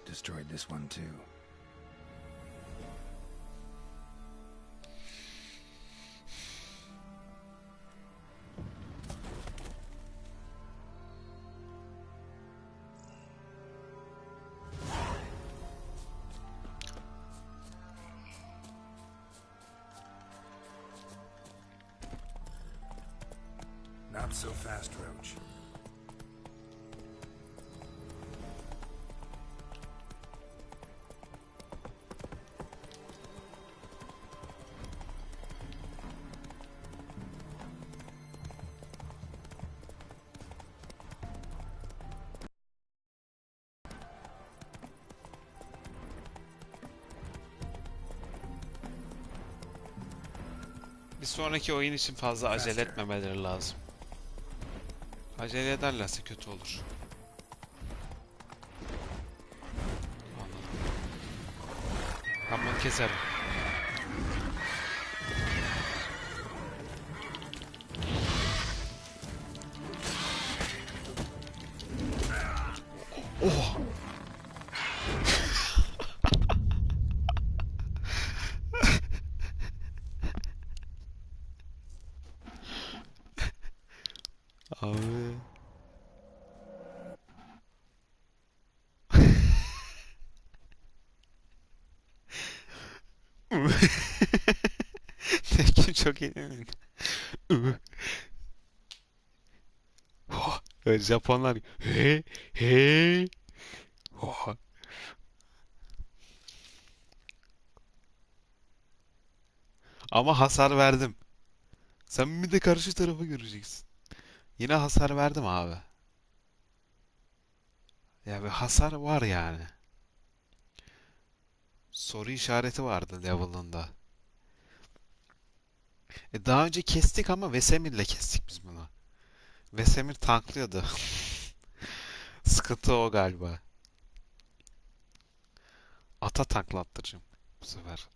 Destroyed this one too. Not so fast, Roach. Bir sonraki oyun için fazla acele etmemeleri lazım. Acele ederlerse kötü olur. Anladım. Ben bunu keserim. Oh! Abi. Tepkim çok iyi değil mi? Oh, evet, Japonlar he he. Oh. Ama hasar verdim. Sen bir de karşı tarafı göreceksin. Yine hasar verdim abi. Ya bir hasar var yani. Soru işareti vardı level'ında. Daha önce kestik ama Vesemir'le kestik biz bunu. Vesemir tanklıyordu. Sıkıntı o galiba. Ata tanklattıracağım bu sefer.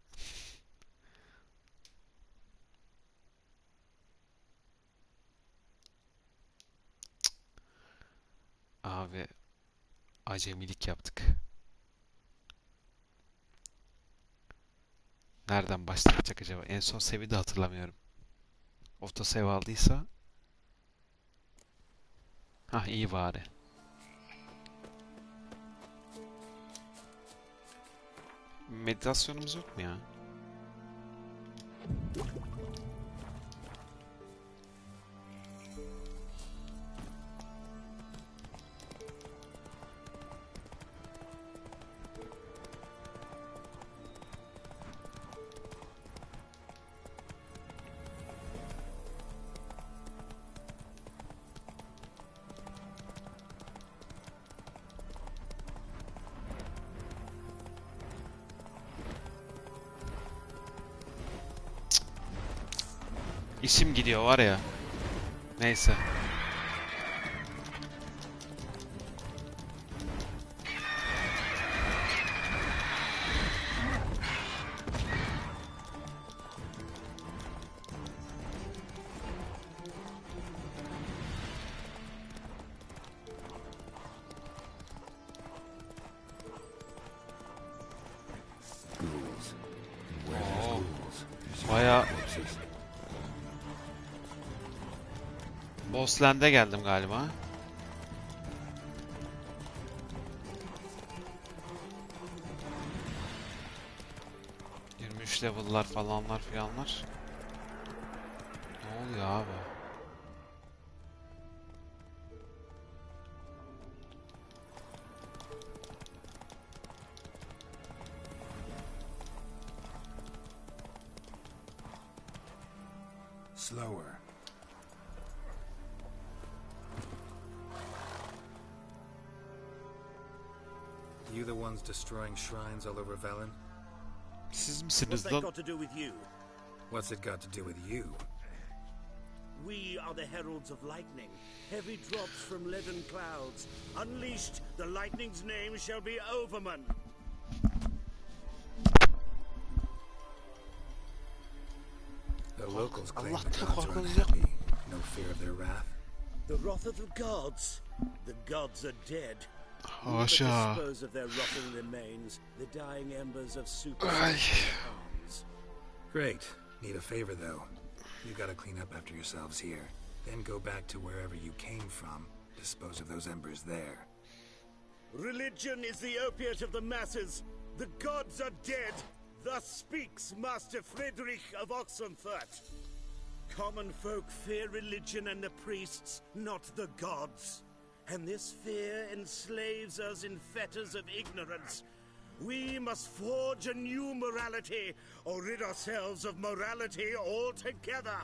Abi acemilik yaptık. Nereden başlayacak acaba? En son seviye de hatırlamıyorum. Autosave aldıysa. Hah, iyi bari. Meditasyonumuz yok mu ya? İşim gidiyor var ya. Neyse. Bayağı Bossland'e geldim galiba. 23 level'lar falanlar filanlar. Ne oluyor abi? Slower. You the ones destroying shrines all over Velen? Siz misiniz What's that lan? got to do with you? What's it got to do with you? We are the heralds of lightning. Heavy drops from leaden clouds. Unleashed, the lightning's name shall be Overman. The locals claim Allah the gods are korkunuz unhappy. No fear of their wrath. The wrath of the gods? The gods are dead. We but Haşa. dispose of their rotting remains, the dying embers of super Ay. arms. Great. Need a favor, though. You gotta clean up after yourselves here. Then go back to wherever you came from. Dispose of those embers there. Religion is the opiate of the masses. The gods are dead. Thus speaks Master Friedrich of Oxenfurt. Common folk fear religion and the priests, not the gods. And this fear enslaves us in fetters of ignorance. We must forge a new morality, or rid ourselves of morality altogether.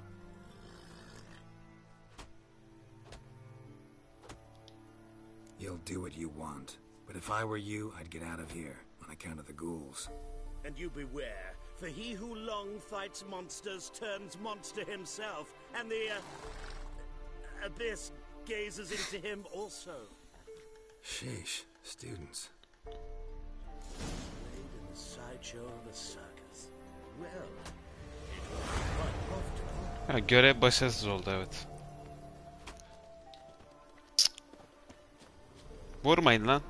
You'll do what you want. But if I were you, I'd get out of here, on account of the ghouls. And you beware, for he who long fights monsters turns monster himself, and the abyss gazes into him also. Sheesh, students. Played in the sideshow of the circus. Well, it was quite profitable. Ha, görev başarısız oldu, evet. Vurmayın lan.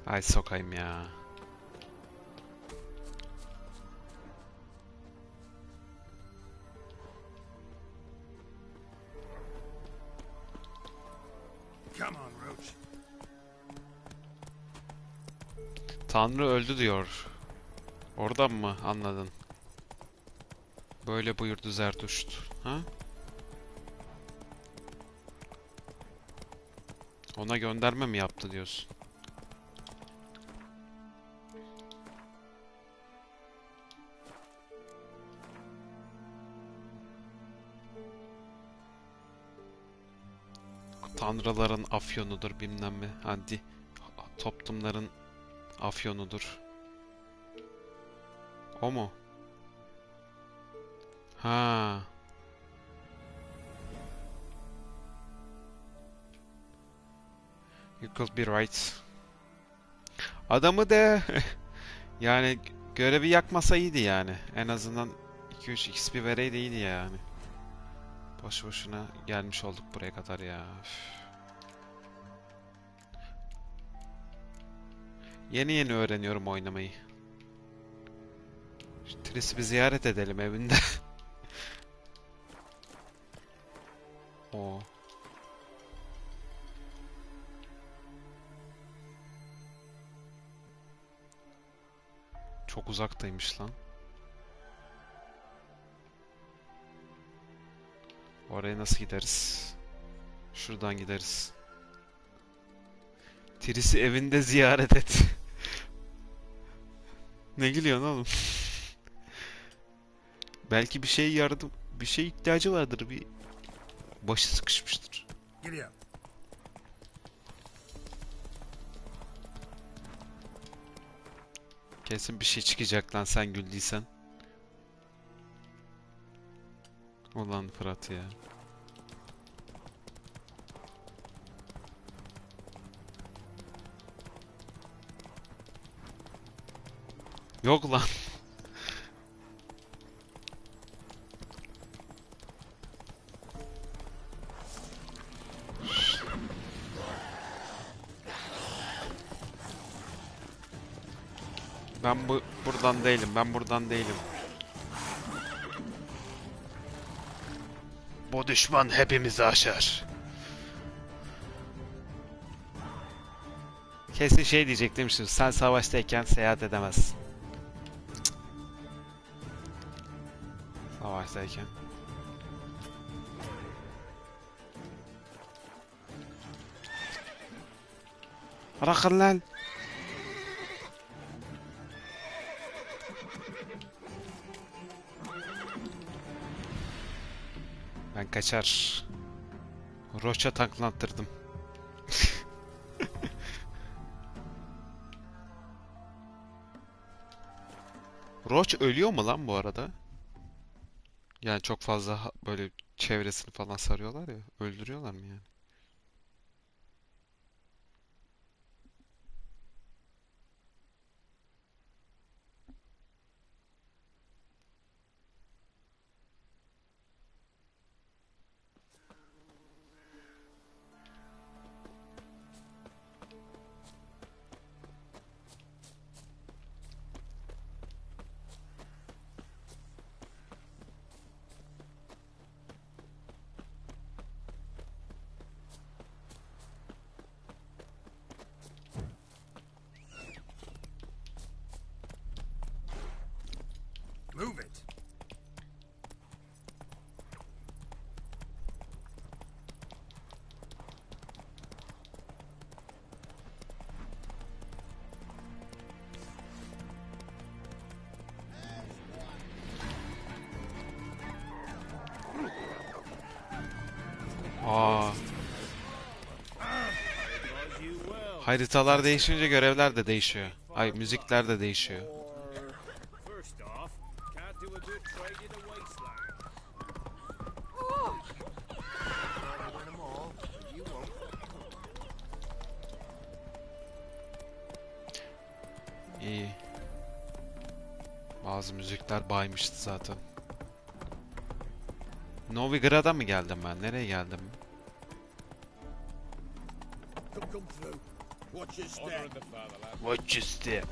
Ay sokayım ya. Come on, Roach. Tanrı öldü diyor. Oradan mı anladın? Böyle buyurdu Zertuşt. Ha? Ona gönderme mi yaptı diyorsun? Tanrıların afyonudur bilmem mi. Hadi toplumların afyonudur. O mu? Ha. You could be right. Adamı da yani görevi yakmasa iyiydi yani. En azından 2-3 XP vereydi iyiydi yani. Boş boşuna gelmiş olduk buraya kadar ya. Üf. Yeni yeni öğreniyorum oynamayı. Şu Tris'i bir ziyaret edelim evinde. O. Çok uzaktaymış lan. Oraya nasıl gideriz? Şuradan gideriz. Tris'i evinde ziyaret et. Ne gülüyorsun oğlum? Belki bir şey bir şey ihtiyacı vardır, bir başı sıkışmıştır. Giddy up. Kesin bir şey çıkacak lan sen güldüysen. Ulan Fırat ya. Yok lan. Ben buradan değilim. Ben buradan değilim. Bu düşman hepimizi aşar. Kesin şey diyecektim şimdi. Sen savaştayken seyahat edemezsin. Savaştayken. Bırakın lan. Ben kaçar. Roç'a tanklattırdım. Roç ölüyor mu lan bu arada? Yani çok fazla böyle çevresini falan sarıyorlar ya. Öldürüyorlar mı yani? Move it. Aa. Haritalar değişince görevler de değişiyor. Ay, müzikler de değişiyor. İyi. Bazı müzikler baymıştı zaten. Novigrad'a mı geldim ben? Nereye geldim? Watch your step.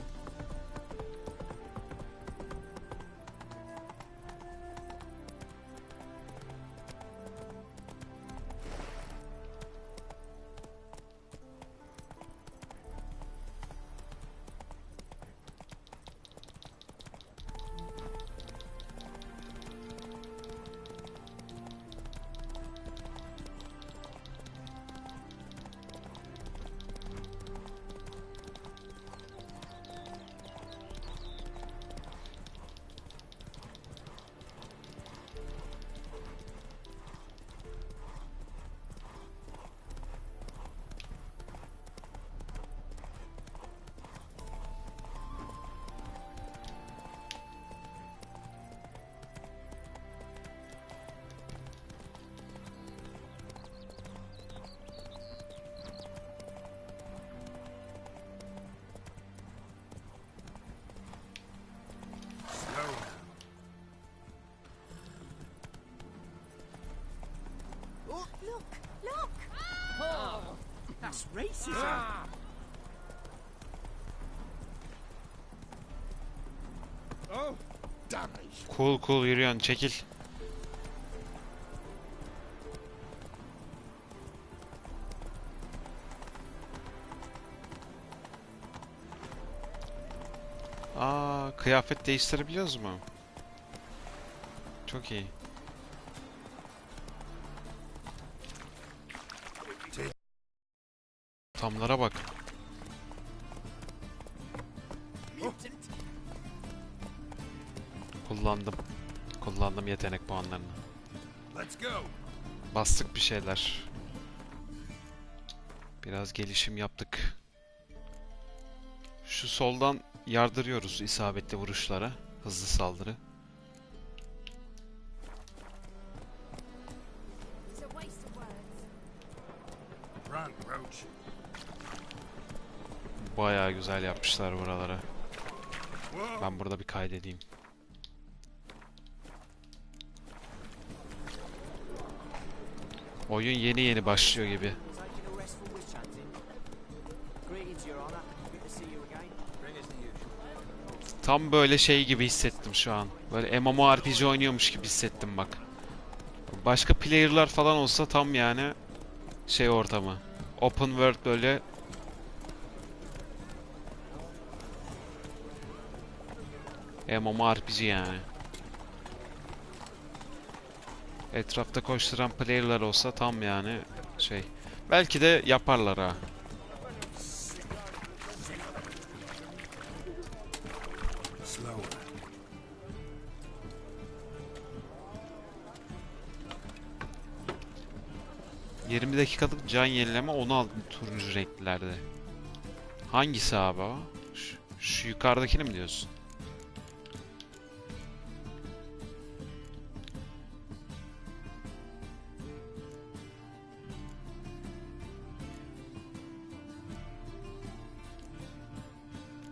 That's racism. Oh, damage. Cool yürüyorsun, çekil. Aa, kıyafet değiştirebiliyoruz mu? Çok iyi. Tamlara bak. Kullandım yetenek puanlarını. Bastık bir şeyler. Biraz gelişim yaptık. Şu soldan yardırıyoruz isabetli vuruşlara. Hızlı saldırı. Bayağı güzel yapmışlar buralara. Ben burada bir kaydedeyim. Oyun yeni başlıyor gibi. Tam böyle şey gibi hissettim şu an. Böyle MMORPG oynuyormuş gibi hissettim bak. Başka player'lar falan olsa tam yani şey ortamı. Open world böyle. MMORPG yani. Etrafta koşturan player'lar olsa tam yani şey. Belki de yaparlar ha. Slower. 20 dakikalık can yenileme 16 turuncu renklerde. Hangisi abi o? Şu yukarıdakini mi diyorsun?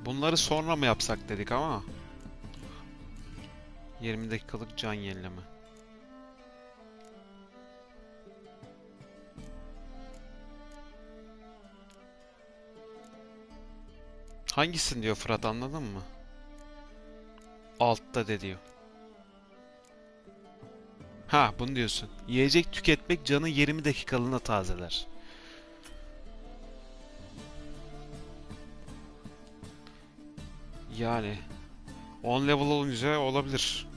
Bunları sonra mı yapsak dedik ama. 20 dakikalık can yenileme. Hangisin diyor Fırat, anladın mı? Altta de diyor. Ha, bunu diyorsun. Yiyecek tüketmek canı 20 dakikalığına tazeler. Yani 10 level olunca olabilir.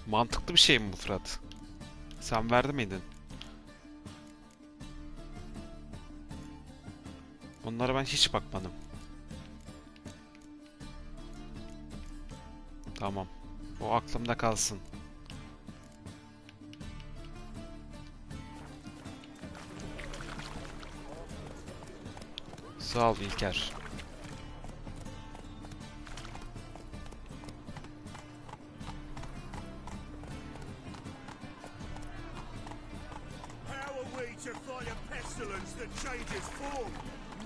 Mantıklı bir şey mi bu Fırat? Sen verdi miydin? Bunlara ben hiç bakmadım. Tamam. O aklımda kalsın. Sağ ol İlker.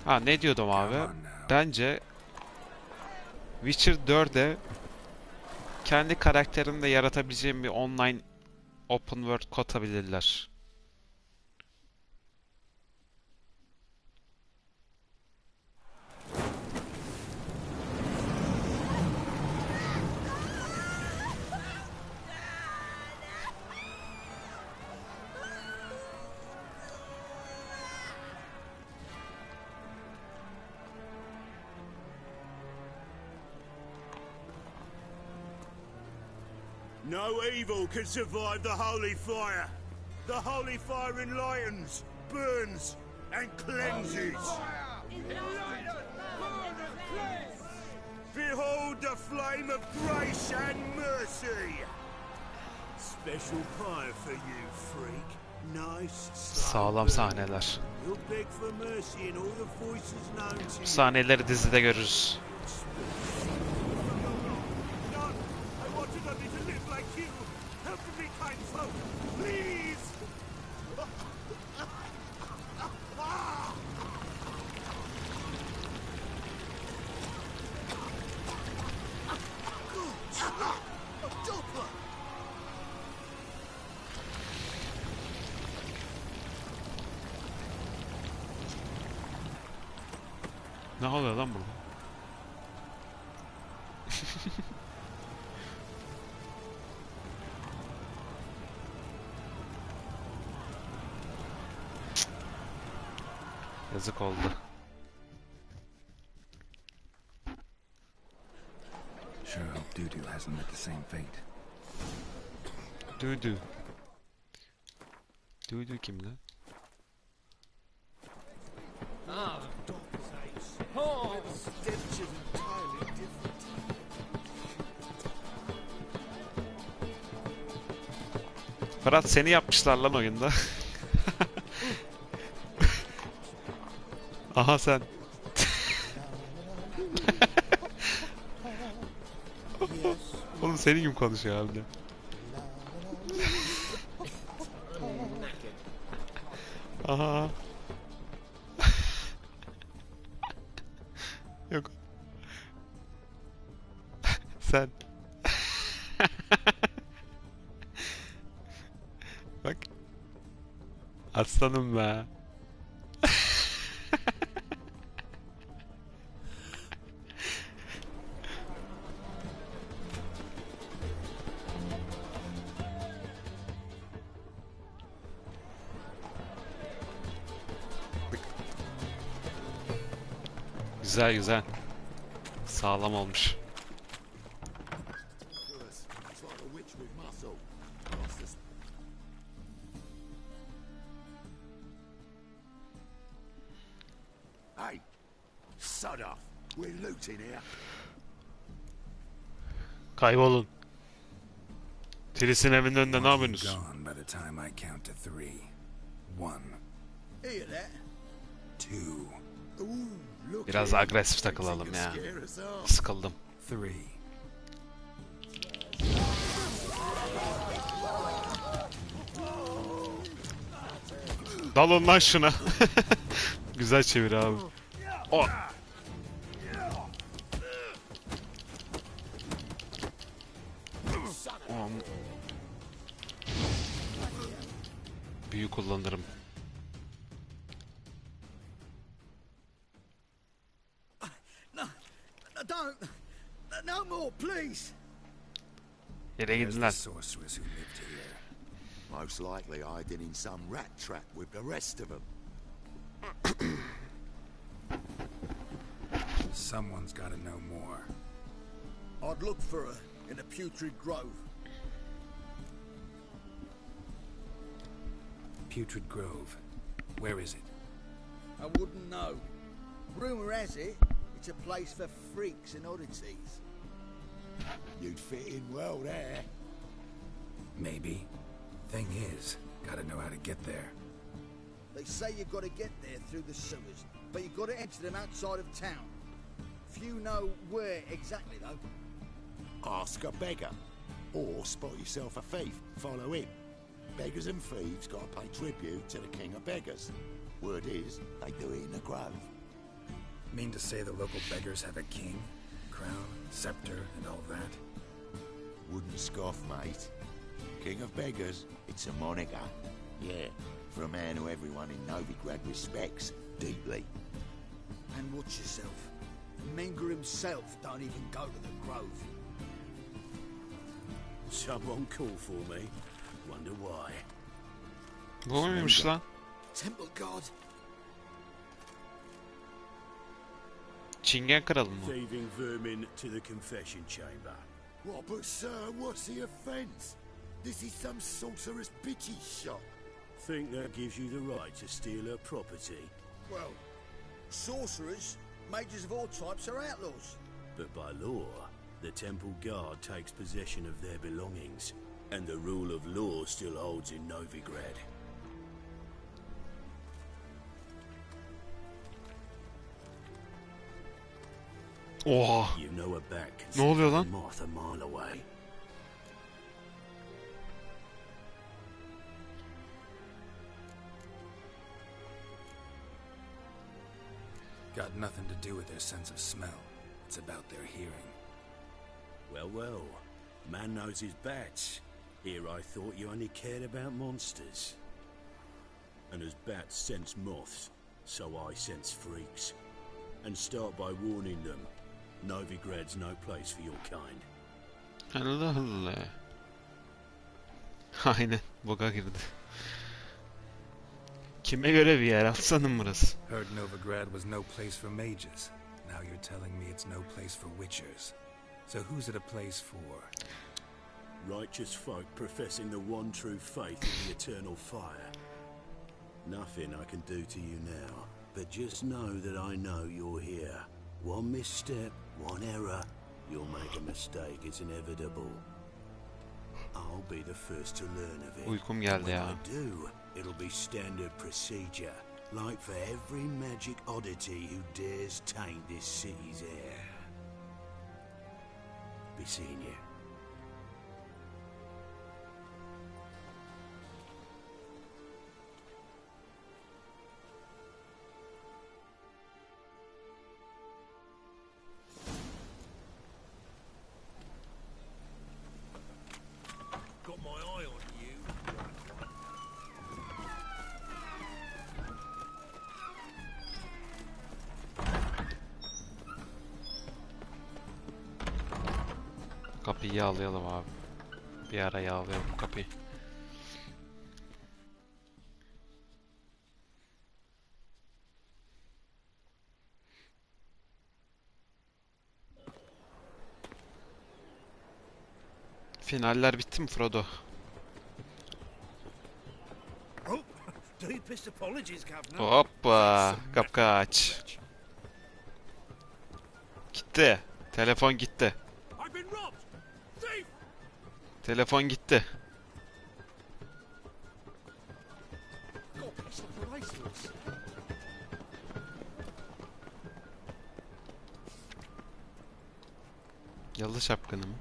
Ha, ne diyordum abi? Bence Witcher 4'e kendi karakterini de yaratabileceğim bir online open world katabilirler. No evil can survive the holy fire. The holy fire enlightens, burns, and cleanses. Behold the flame of grace and mercy. Special pie for you, freak. Nice. Sağlam sahneler. You'll beg for mercy in all the voices known to you. Bu sahneleri dizide görürüz. Ne oluyor lan burada? Yazık oldu. Sure hope Dudu hasn't met the same fate. Dudu. Dudu kim lan? Fırat, seni yapmışlar lan oyunda. Aha sen. Oğlum senin gibi konuşuyor abi de. Aha. Yok. Sen. Bak. Aslanım be. Güzel güzel. Sağlam olmuş. Sod off. We're looting here. Kaybolun. Tris'in evinin önünde ne yapıyorsunuz? Gone by the time I count to 3. 1. Hear that? 2. Biraz agresif takılalım ya. Sıkıldım. 3. Dalın lan şuna. Güzel çevir abi. Oh. Büyü kullanırım. Don't. No more, please. Yere gidin lan. Most likely hiding in some rat trap with the rest of them. Someone's got to know more. I'd look for her in the Putrid Grove. Putrid Grove. Where is it? I wouldn't know. Rumour has it, it's a place for freaks and oddities. You'd fit in well there. Maybe. Thing is, gotta know how to get there. They say you've got to get there through the sewers, but you've got to enter them outside of town. Few know where exactly, though. Ask a beggar. Or spot yourself a thief. Follow him. Beggars and thieves got to pay tribute to the king of beggars. Word is, they do it in the grove. Mean to say the local beggars have a king, crown, scepter, and all that? Wouldn't scoff, mate. King of beggars, it's a moniker. Yeah, for a man who everyone in Novigrad respects deeply. And watch yourself. Menger himself don't even go to the grove. Someone call for me. Wonder why. Bu muymuş lan? Temple God. Çingen kralı mı? Thieving vermin to the confession chamber. What, but sir, what's the offence? This is some sorcerer's bitchy shop. Think that gives you the right to steal her property? Well, sorcerers, mages of all types are outlaws. But by law, the temple guard takes possession of their belongings, and the rule of law still holds in Novigrad. Oha. You know her back. Ne oluyor lan? Moth a mile away. Got nothing to do with their sense of smell. It's about their hearing. Well, well. Man knows his bats. Here I thought you only cared about monsters. And as bats sense moths, so I sense freaks. And start by warning them. Novigrad's no place for your kind. Allah Allah. Aynen. Boka girdi. Kime göre bir yer? Aslanım burası. Heard Novigrad was no place for mages. Now you're telling me it's no place for witchers. So who's it a place for? Righteous folk professing the one true faith in the eternal fire. Nothing I can do to you now, but just know that I know you're here. One misstep, one error, you'll make a mistake, it's inevitable. I'll be the first to learn of it. Uykum geldi ya. When I do, it'll be standard procedure, like for every magic oddity who dares taint this city's air. Be seeing you. Got my eye on you. Kapıyı yağlayalım abi. Bir ara yağlayalım kapıyı. Finaller bitti mi Frodo? Oh, deepest apologies, Governor. Hoppa! Kapkaç. Gitti. Telefon gitti. Telefon gitti. Yalı şapkını mı?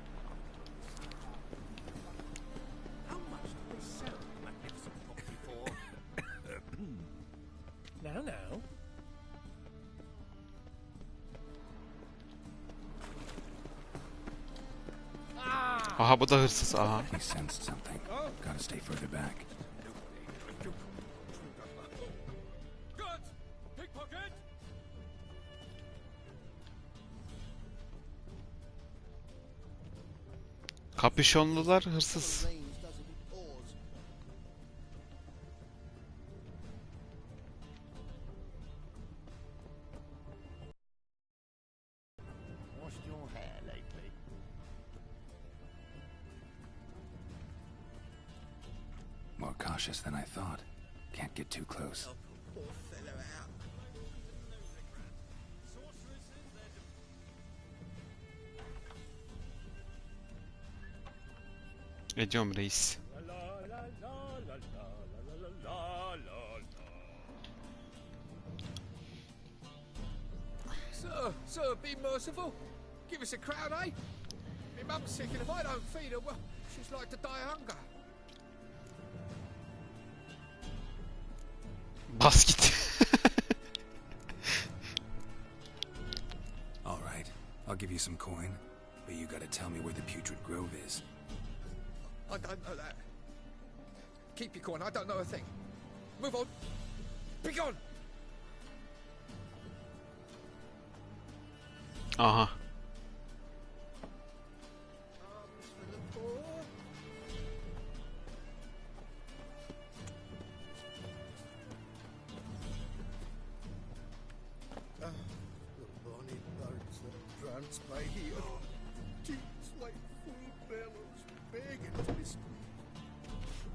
Aha bu da hırsız. Aha. He sensed something. Gotta stay further back. Kapüşonlular hırsız. More cautious than I thought. Can't get too close. Ediyorum reis. Sir, be merciful. Give us a crown, eh? My mum's sick, and if I don't feed her, well, she's like to die of hunger. Bas git. All right, I'll give you some coin, but you gotta tell me where the Putrid Grove is. I don't know that. Keep your coin, I don't know a thing. Move on. Be gone! Aha. By here, teeth like full bellows, begging to be squeezed.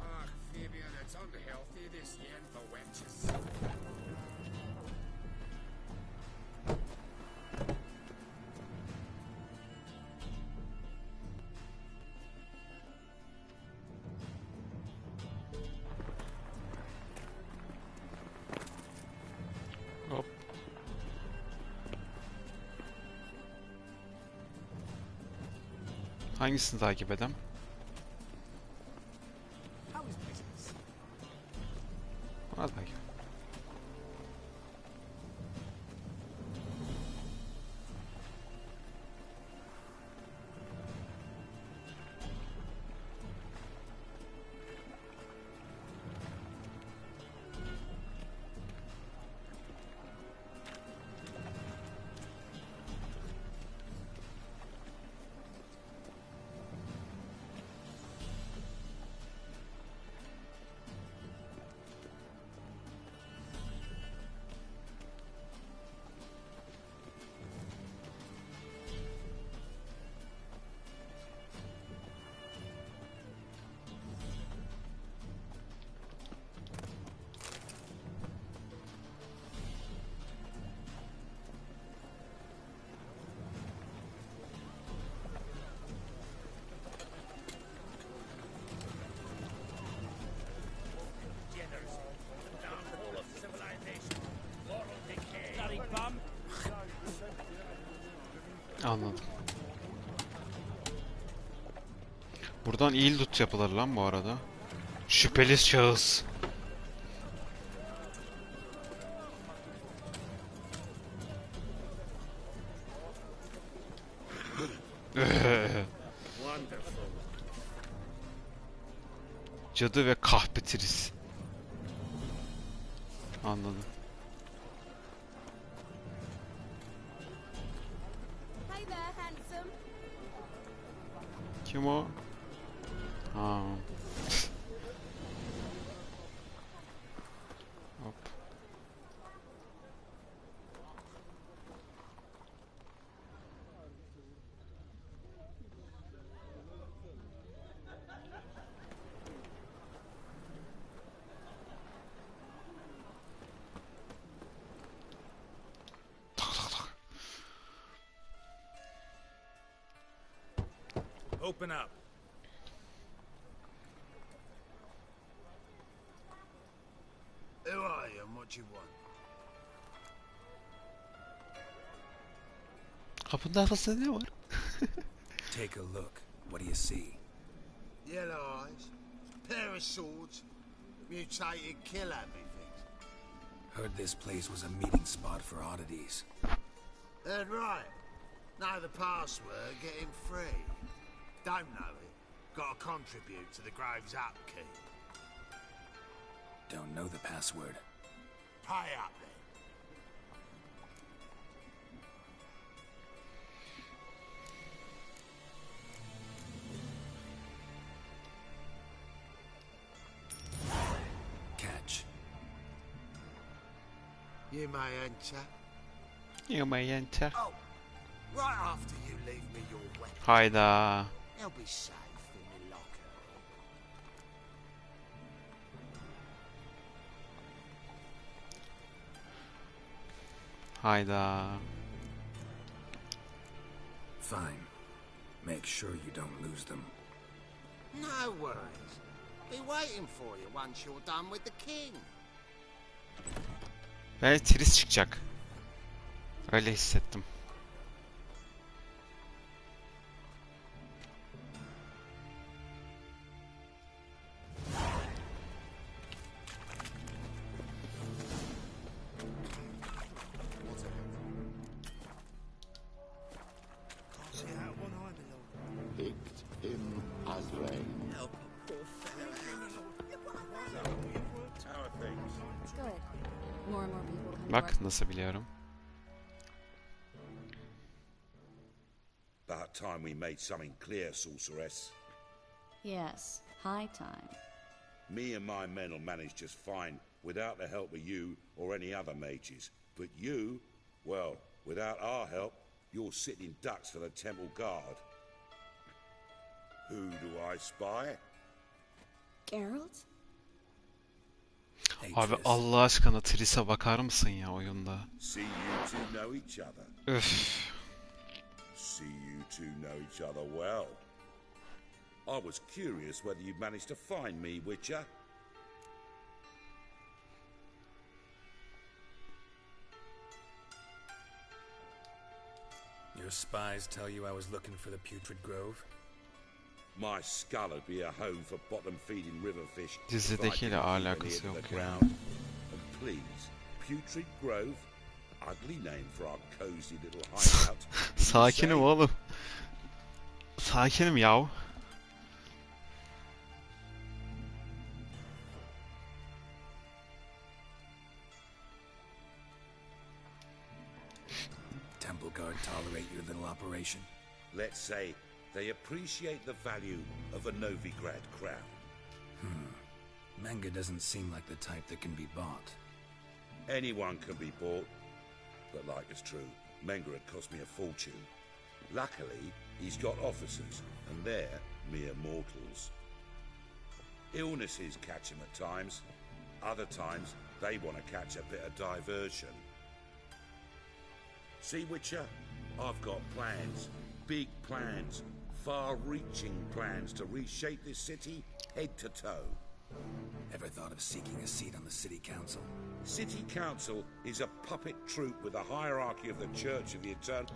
Ah, Fabian, it's unhealthy this yen for wenches. Hop. Hangisini takip edem? Ona takip. Anladım. Buradan iyi loot yapılır lan bu arada. Şüpheli şahıs. Cadı ve kahpetiriz. Anladım. Hey there, handsome. Kim o? Ha. Hop. Open up. Who are you and what do you want? Kapının arkasında ne var? Take a look. What do you see? Yellow eyes, pair of swords, mutated kill everything. Heard this place was a meeting spot for oddities. Heard right. Know the password, get him free. Don't know it. Gotta contribute to the Grove's upkeep. Don't know the password. Pay up then. Catch. You may enter. You may enter. Oh, right after you leave me your weapon. Hayda. They'll be safe in my locker. Hayda. Fine. Make sure you don't lose them. No worries. Be waiting for you once you're done with the king. Ve Tris çıkacak. Öyle hissettim. Picked him as rain. Help a poor fellow. How are things? Good. More and more people come to Bak work. nasıl biliyorum. About time we made something clear, sorceress. Yes, high time. Me and my men will manage just fine without the help of you or any other mages. But you, well, without our help, you're sitting ducks for the temple guard. Who do I spy? Geralt? Abi Allah aşkına Tris'e bakar mısın ya oyunda? See you two know each other. Üf. See you two know each other well. I was curious whether you'd managed to find me, Witcher. Your spies tell you I was looking for the Putrid Grove? My skull would be a home for bottom-feeding river fish. Dizidekiyle alakası yok ya. And please, Putrid Grove, ugly name for our cozy little hideout. Sakinim oğlum. Sakinim yav. Temple Guard tolerate your little operation? Let's say they appreciate the value of a Novigrad crown. Manga doesn't seem like the type that can be bought. Anyone can be bought, but like it's true, Menga had cost me a fortune. Luckily, he's got officers, and they're mere mortals. Illnesses catch him at times. Other times, they want to catch a bit of diversion. See, Witcher, I've got plans. Big plans. Far-reaching plans to reshape this city head to toe. Ever thought of seeking a seat on the city council? City council is a puppet troop with the hierarchy of the Church of the Eternal.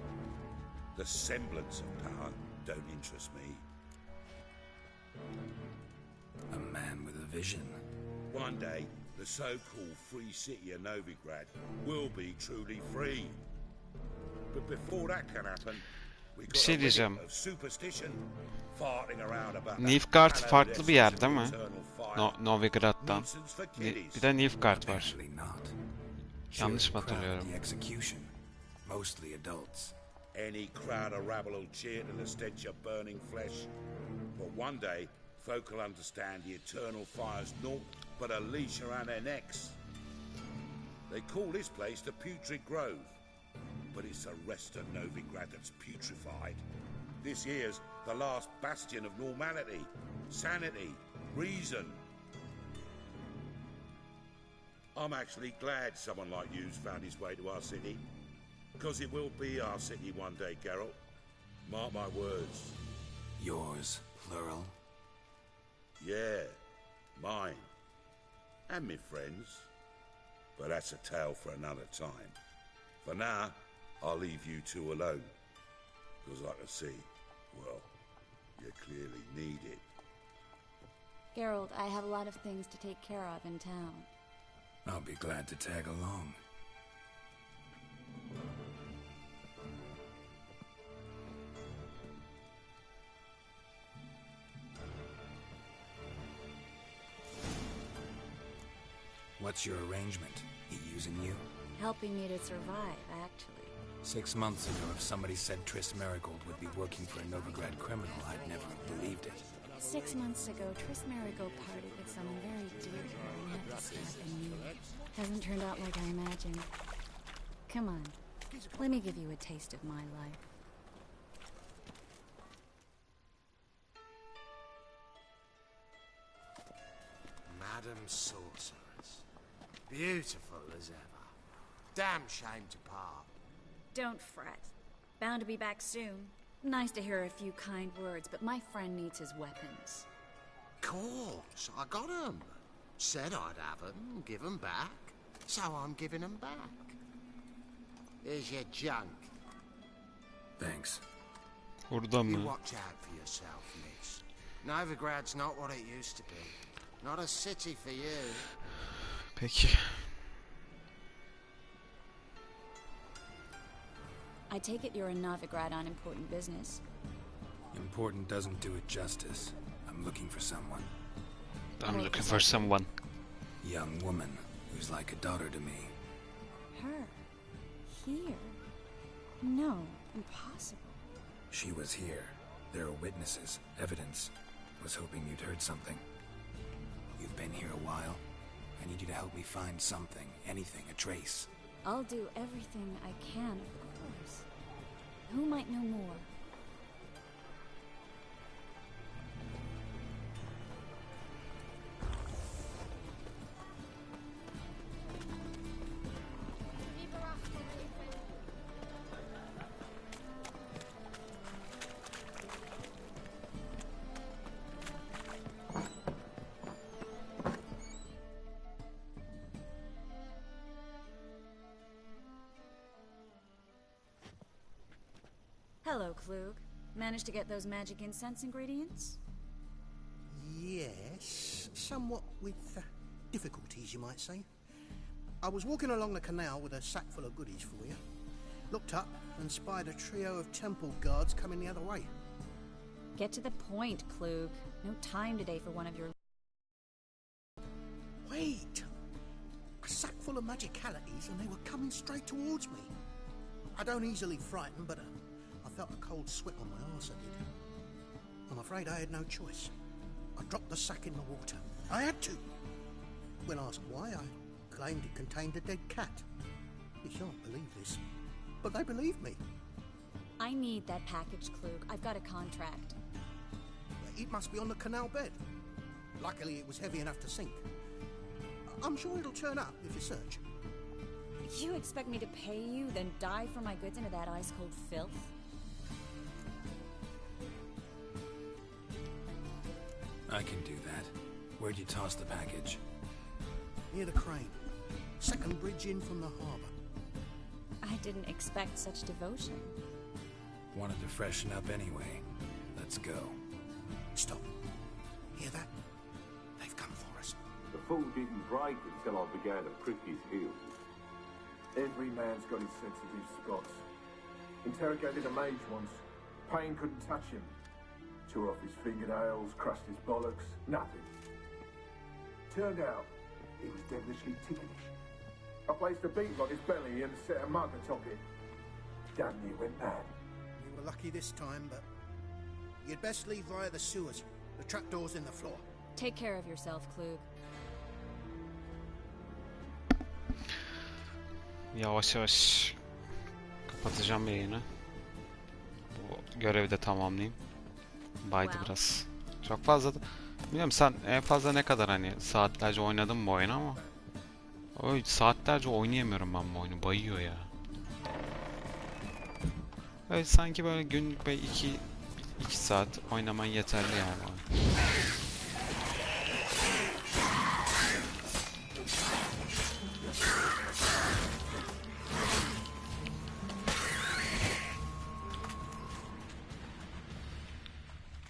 The semblance of power don't interest me. A man with a vision. One day, the so-called free city of Novigrad will be truly free. But before that can happen, we got şey diyeceğim. of superstition farting around about Nilfgaard farklı bir yer değil mi? Novigrad'dan. Bir de Nilfgaard var. Yanlış mı hatırlıyorum? Mostly adults. Any crowd of rabble will cheer to the stench of burning flesh. But one day, folk will understand the eternal fire's naught but a leash around their necks. They call this place the Putrid Grove, but it's the rest of Novigrad that's putrefied. This here's the last bastion of normality, sanity, reason. I'm actually glad someone like you's found his way to our city. Because it will be our city one day, Geralt. Mark my words. Yours, plural? Yeah, mine. And me friends. But that's a tale for another time. For now, I'll leave you two alone. Because I can see, well, you clearly need it. Geralt, I have a lot of things to take care of in town. I'll be glad to tag along. What's your arrangement? He using you? Helping me to survive, actually. 6 months ago, if somebody said Triss Merigold would be working for a Novigrad criminal, I'd never have believed it. 6 months ago, Triss Merigold parted with someone very dear to her and had to start anew. Hasn't turned out like I imagined. Come on, let me give you a taste of my life. Madam Sorceress. Beautiful as ever. Damn shame to part. Don't fret. Bound to be back soon. Nice to hear a few kind words, but my friend needs his weapons. Course, I got 'em. Said I'd have 'em, give 'em back. So I'm giving 'em back. Here's your junk. Thanks. Burada You mı? watch out for yourself, miss. Novigrad's not what it used to be. Not a city for you. Peki. I take it you're in Novigrad on important business. Important doesn't do it justice. I'm looking for someone. I'm looking for someone. Young woman who's like a daughter to me. Her? Here? No, impossible. She was here. There are witnesses, evidence. Was hoping you'd heard something. You've been here a while. I need you to help me find something, anything, a trace. I'll do everything I can, of course. Who might know more? Hello, Klug. Managed to get those magic incense ingredients? Yes, somewhat with difficulties, you might say. I was walking along the canal with a sack full of goodies for you. Looked up and spied a trio of temple guards coming the other way. Get to the point, Klug. No time today for one of your... Wait! A sack full of magicalities and they were coming straight towards me. I don't easily frighten, but I felt a cold sweat on my arse, I did. I'm afraid I had no choice. I dropped the sack in the water. I had to. When asked why, I claimed it contained a dead cat. You shan't believe this, but they believed me. I need that package, Klug. I've got a contract. It must be on the canal bed. Luckily, it was heavy enough to sink. I'm sure it'll turn up if you search. You expect me to pay you, then dive for my goods into that ice-cold filth? I can do that. Where'd you toss the package? Near the crane. Second bridge in from the harbour. I didn't expect such devotion. Wanted to freshen up anyway. Let's go. Stop. Hear that? They've come for us. The fool didn't break until I began to prick his heels. Every man's got his sensitive spots. Interrogated a mage once. Pain couldn't touch him. Tore off his fingernails, crushed his bollocks, nothing. Turned out, he was devilishly ticklish. I placed a beetle on his belly and set a mug atop it. Damn near went mad. You were lucky this time, but you'd best leave via the sewers. The trapdoor's in the floor. Take care of yourself, Klug. Yavaş yavaş kapatacağım yayını. Bu görevi de tamamlayayım. Baydı biraz. Çok fazla da... Bilmiyorum, sen en fazla ne kadar hani saatlerce oynadın bu oyunu ama... Saatlerce oynayamıyorum ben bu oyunu. Bayıyor ya. Evet, sanki böyle günlük 2 2 saat oynaman yeterli yani.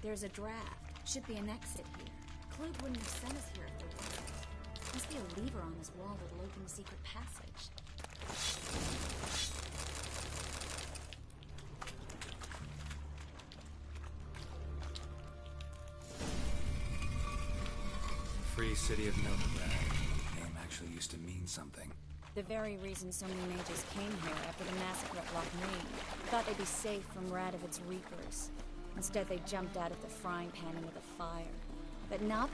There's a draft. Should be an exit here. Klug wouldn't have sent us here if there wasn't. Must be a lever on this wall that'll open the secret passage. Free City of Novigrad. Name actually used to mean something. The very reason so many mages came here after the massacre at Lochmeen. Thought they'd be safe from Radovid's reapers. Instead, they jumped out of the frying pan into the fire. But not...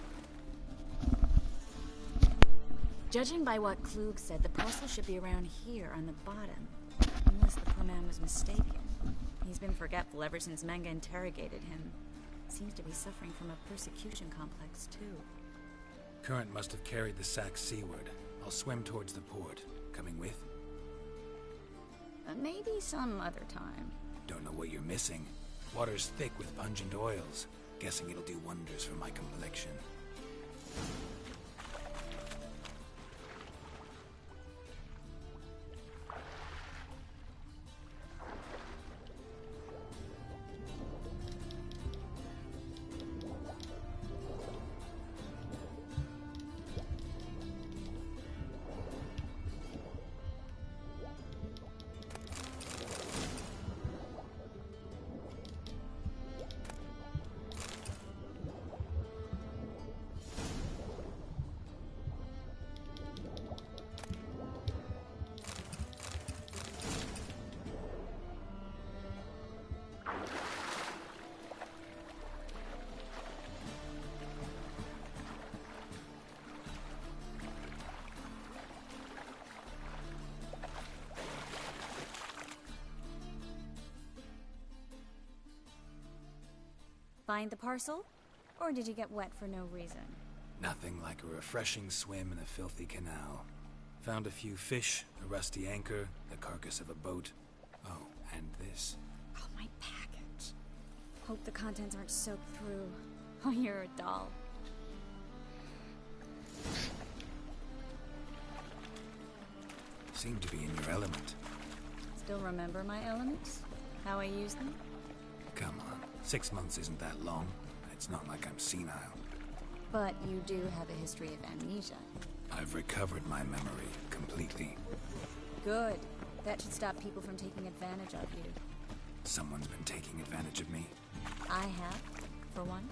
Judging by what Klug said, the parcel should be around here on the bottom. Unless the poor man was mistaken. He's been forgetful ever since Manga interrogated him. Seems to be suffering from a persecution complex, too. Current must have carried the sack seaward. I'll swim towards the port. Coming with? Maybe some other time. Don't know what you're missing. Water's thick with pungent oils. Guessing it'll do wonders for my complexion. Find the parcel? Or did you get wet for no reason? Nothing like a refreshing swim in a filthy canal. Found a few fish, a rusty anchor, the carcass of a boat. Oh, and this. Oh, my package. Hope the contents aren't soaked through. Oh, you're a doll. Seem to be in your element. Still remember my elements? How I use them? Come on. 6 months isn't that long. It's not like I'm senile. But you do have a history of amnesia. I've recovered my memory completely. Good. That should stop people from taking advantage of you. Someone's been taking advantage of me. I have, for one.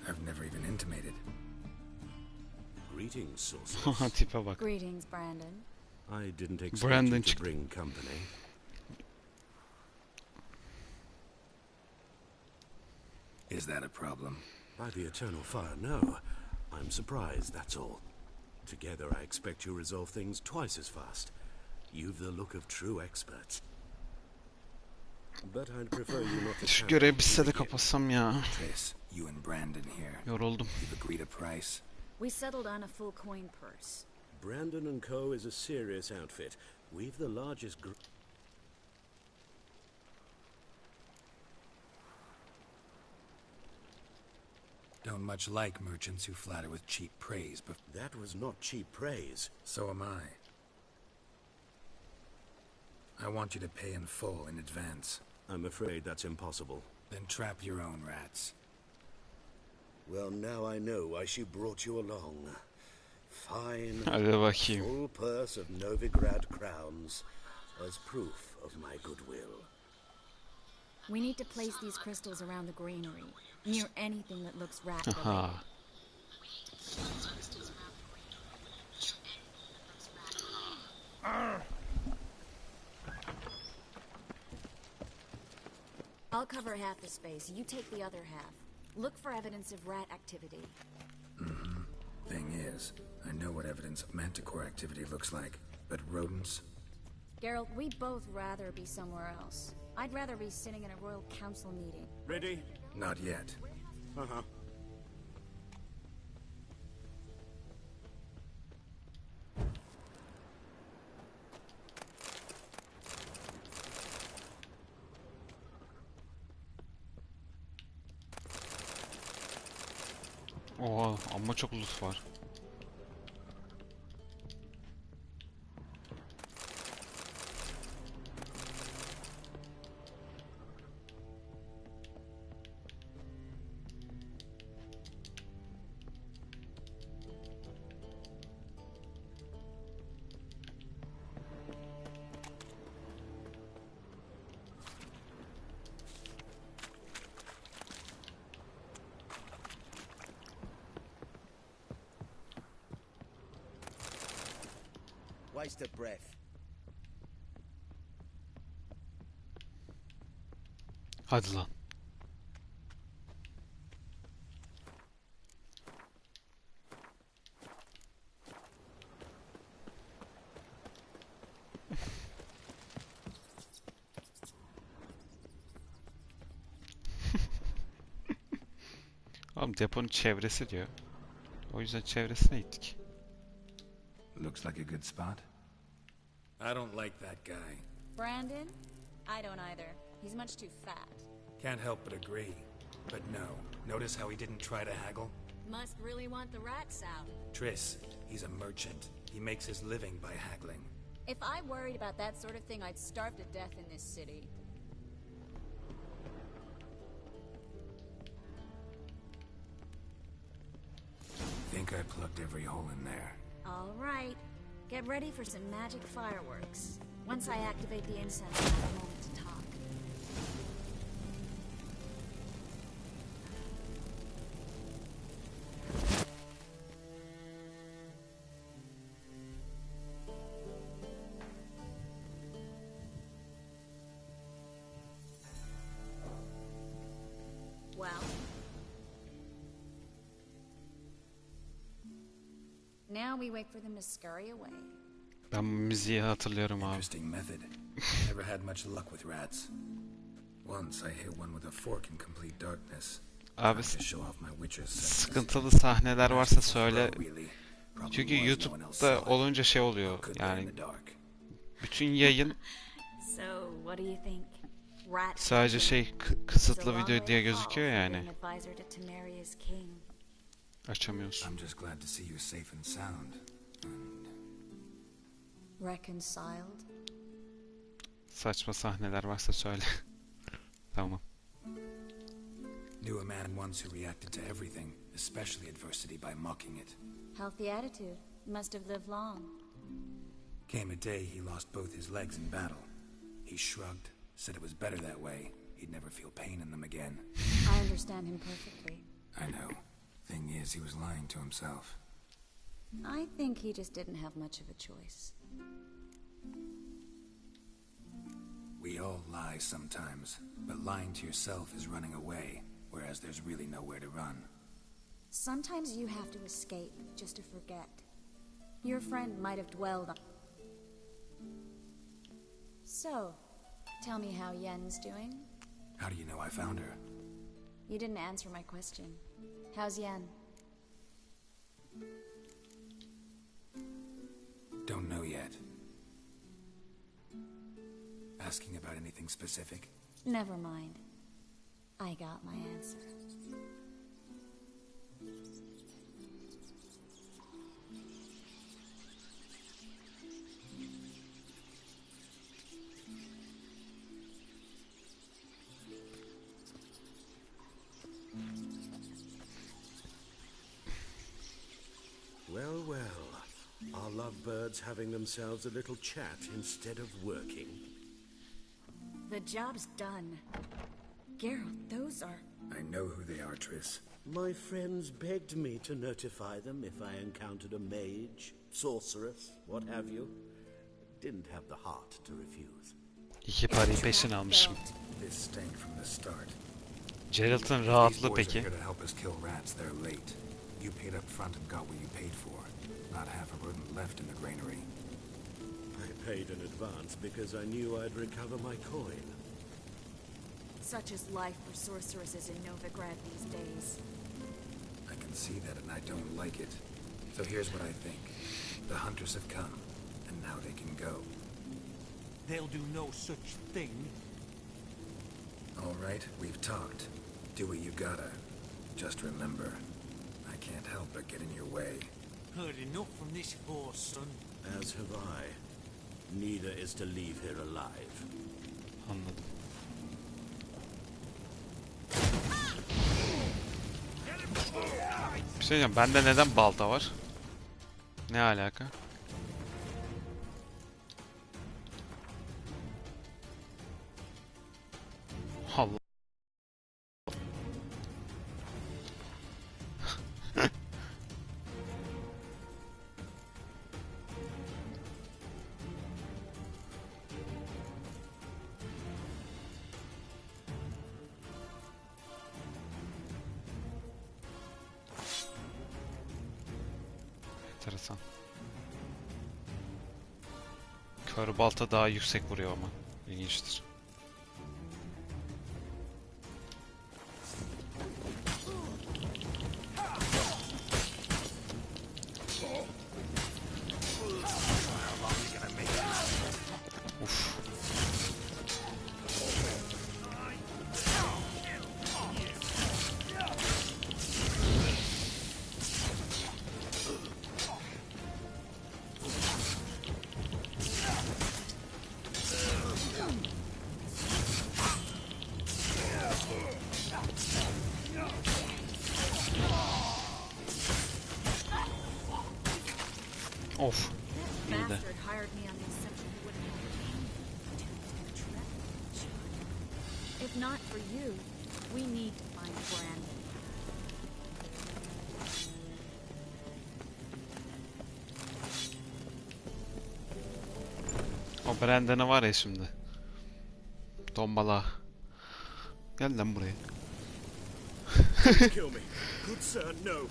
I've never even intimated. Greetings, sorceress. Tipe bak. Greetings, Brandon. I didn't expect Brandon you to çıktı. bring company. Is that a problem? By the eternal fire, no. I'm surprised, that's all. Together, I expect you resolve things twice as fast. You've the look of true experts. But I'd prefer you not to Şu carry görevi on bitse de again. kapatsam ya. Triss, you and Brandon here. Yoruldum. You've agreed a price. We settled on a full coin purse. Brandon and Co. is a serious outfit. We've the largest group. Don't much like merchants who flatter with cheap praise, but... That was not cheap praise. So am I. I want you to pay in full in advance. I'm afraid that's impossible. Then trap your own rats. Well, now I know why she brought you along. Fine, Hadi bakayım. full purse of Novigrad crowns as proof of my goodwill. We need to place these crystals around the granary, near anything that looks rat-related. Aha. I'll cover half the space, you take the other half. Look for evidence of rat activity. Mm-hmm. Thing is, I know what evidence of manticore activity looks like, but rodents? Geralt, we'd both rather be somewhere else. I'd rather be sitting in a royal council meeting. Ready? Not yet. Uh-huh. Oha amma çok loot var. Waste of breath. Hadi lan. Oğlum deponun çevresi diyor. O yüzden çevresine gittik. Looks like a good spot. I don't like that guy. Brandon? I don't either. He's much too fat. Can't help but agree. But no. Notice how he didn't try to haggle? Must really want the rats out. Triss, he's a merchant. He makes his living by haggling. If I worried about that sort of thing, I'd starve to death in this city. Think I plugged every hole in there. All right. Get ready for some magic fireworks. Once I activate the incense, we'll have a moment to talk. Well? Now we wait for them to scurry away. Ben bu müziği hatırlıyorum abi. Interesting method. Never had much luck with rats. Once I hit one with a fork in complete darkness. Abi Show off my witcher's senses. sıkıntılı sahneler varsa söyle. Çünkü YouTube'da olunca şey oluyor yani. Bütün yayın So, what do you think? Rat sadece şey kısıtlı video diye gözüküyor yani. Açamıyorsun. I'm just glad to see you safe and sound. Reconciled? Saçma sahneler varsa söyle. Tamam. Knew a man once who reacted to everything, especially adversity, by mocking it. Healthy attitude. Must have lived long. Came a day he lost both his legs in battle. He shrugged, said it was better that way. He'd never feel pain in them again. I understand him perfectly. I know. Thing is, he was lying to himself. I think he just didn't have much of a choice. We all lie sometimes, but lying to yourself is running away, whereas there's really nowhere to run. Sometimes you have to escape just to forget. Your friend might have dwelled on... So, tell me how Yen's doing? How do you know I found her? You didn't answer my question. How's Yen? Don't know yet. Asking about anything specific? Never mind. I got my answer. Well, well. Are lovebirds having themselves a little chat instead of working? The job's done. Geralt, those are... I know who they are, Triss. My friends begged me to notify them if I encountered a mage, sorceress, what have you. Didn't have the heart to refuse. İki parayı peşin almışım. This stank from the start. Geralt'ın rahatlığı peki. These boys are here to help us kill rats. They're late. You paid up front and got what you paid for. Not half a rodent left in the granary. I paid in advance because I knew I'd recover my coin. Such is life for sorceresses in Novigrad these days. I can see that and I don't like it. So here's what I think. The hunters have come, and now they can go. They'll do no such thing. All right, we've talked. Do what you gotta. Just remember, I can't help but get in your way. Heard enough from this horse, son. As have I. Neither is to leave here alive. Anladım. Bir şey diyeceğim. Bende neden balta var? Ne alaka? Allah. Enteresan. Kör balta daha yüksek vuruyor ama. İlginçtir. Uf. Of. İyi de. If not for you, we need to find Brandon. O Brandon'ı var ya şimdi. Dombala. Gel lan buraya. Kill me. Good sir, no.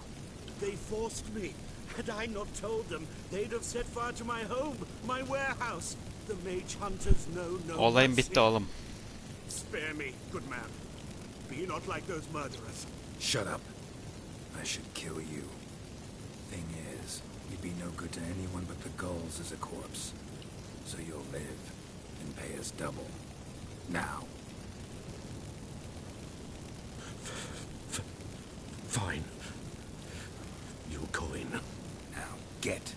They forced me. Had I not told them, they'd have set fire to my home, my warehouse. The mage hunters know no Olayın mercy. bitti oğlum. Spare me, good man. Be not like those murderers. Shut up. I should kill you. Thing is, you'd be no good to anyone but the gulls as a corpse. So you'll live and pay us double. Now. Fine. You'll go in. Now, get.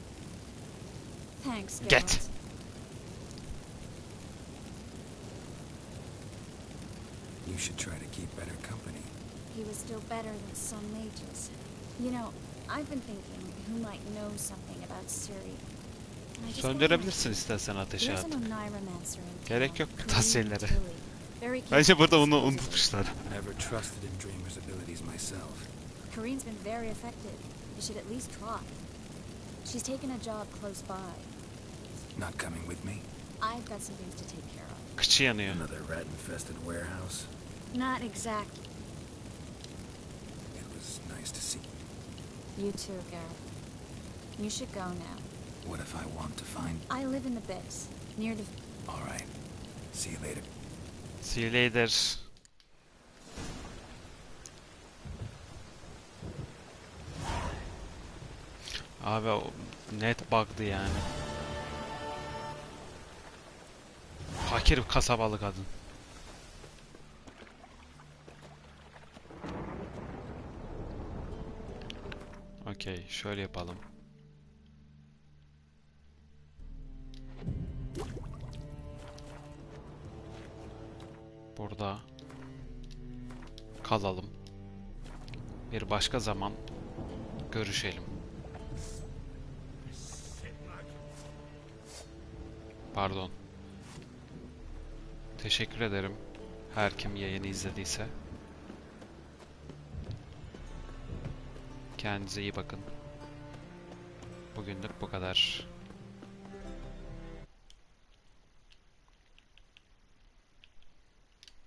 Thanks, Get. Geralt. You should try to keep better company. He was still better than some mages. You know, I've been thinking who might know something about Ciri. And I just wanna Söndürebilirsin istersen ateşi There's at. an Oneiromancer in Gerek yok bu tarz Korean şeylere. Tilly. Very Bence burada capable onu skills. unutmuşlar. I never trusted in Dreamer's abilities myself. Corinne's been very effective. You should at least try. She's taken a job close by. Not coming with me? I've got some things to take care of. Kıçı yanıyor. Another rat-infested warehouse? Not exactly. It was nice to see. You too, Geralt. You should go now. What if I want to find... I live in the Bix, near the... All right. See you later. See you later. Abi o net bug'dı yani. Fakir bir kasabalı kadın. Okey, şöyle yapalım. Burada kalalım. Bir başka zaman görüşelim. Pardon. Teşekkür ederim her kim yayını izlediyse. Kendinize iyi bakın. Bugünlük bu kadar.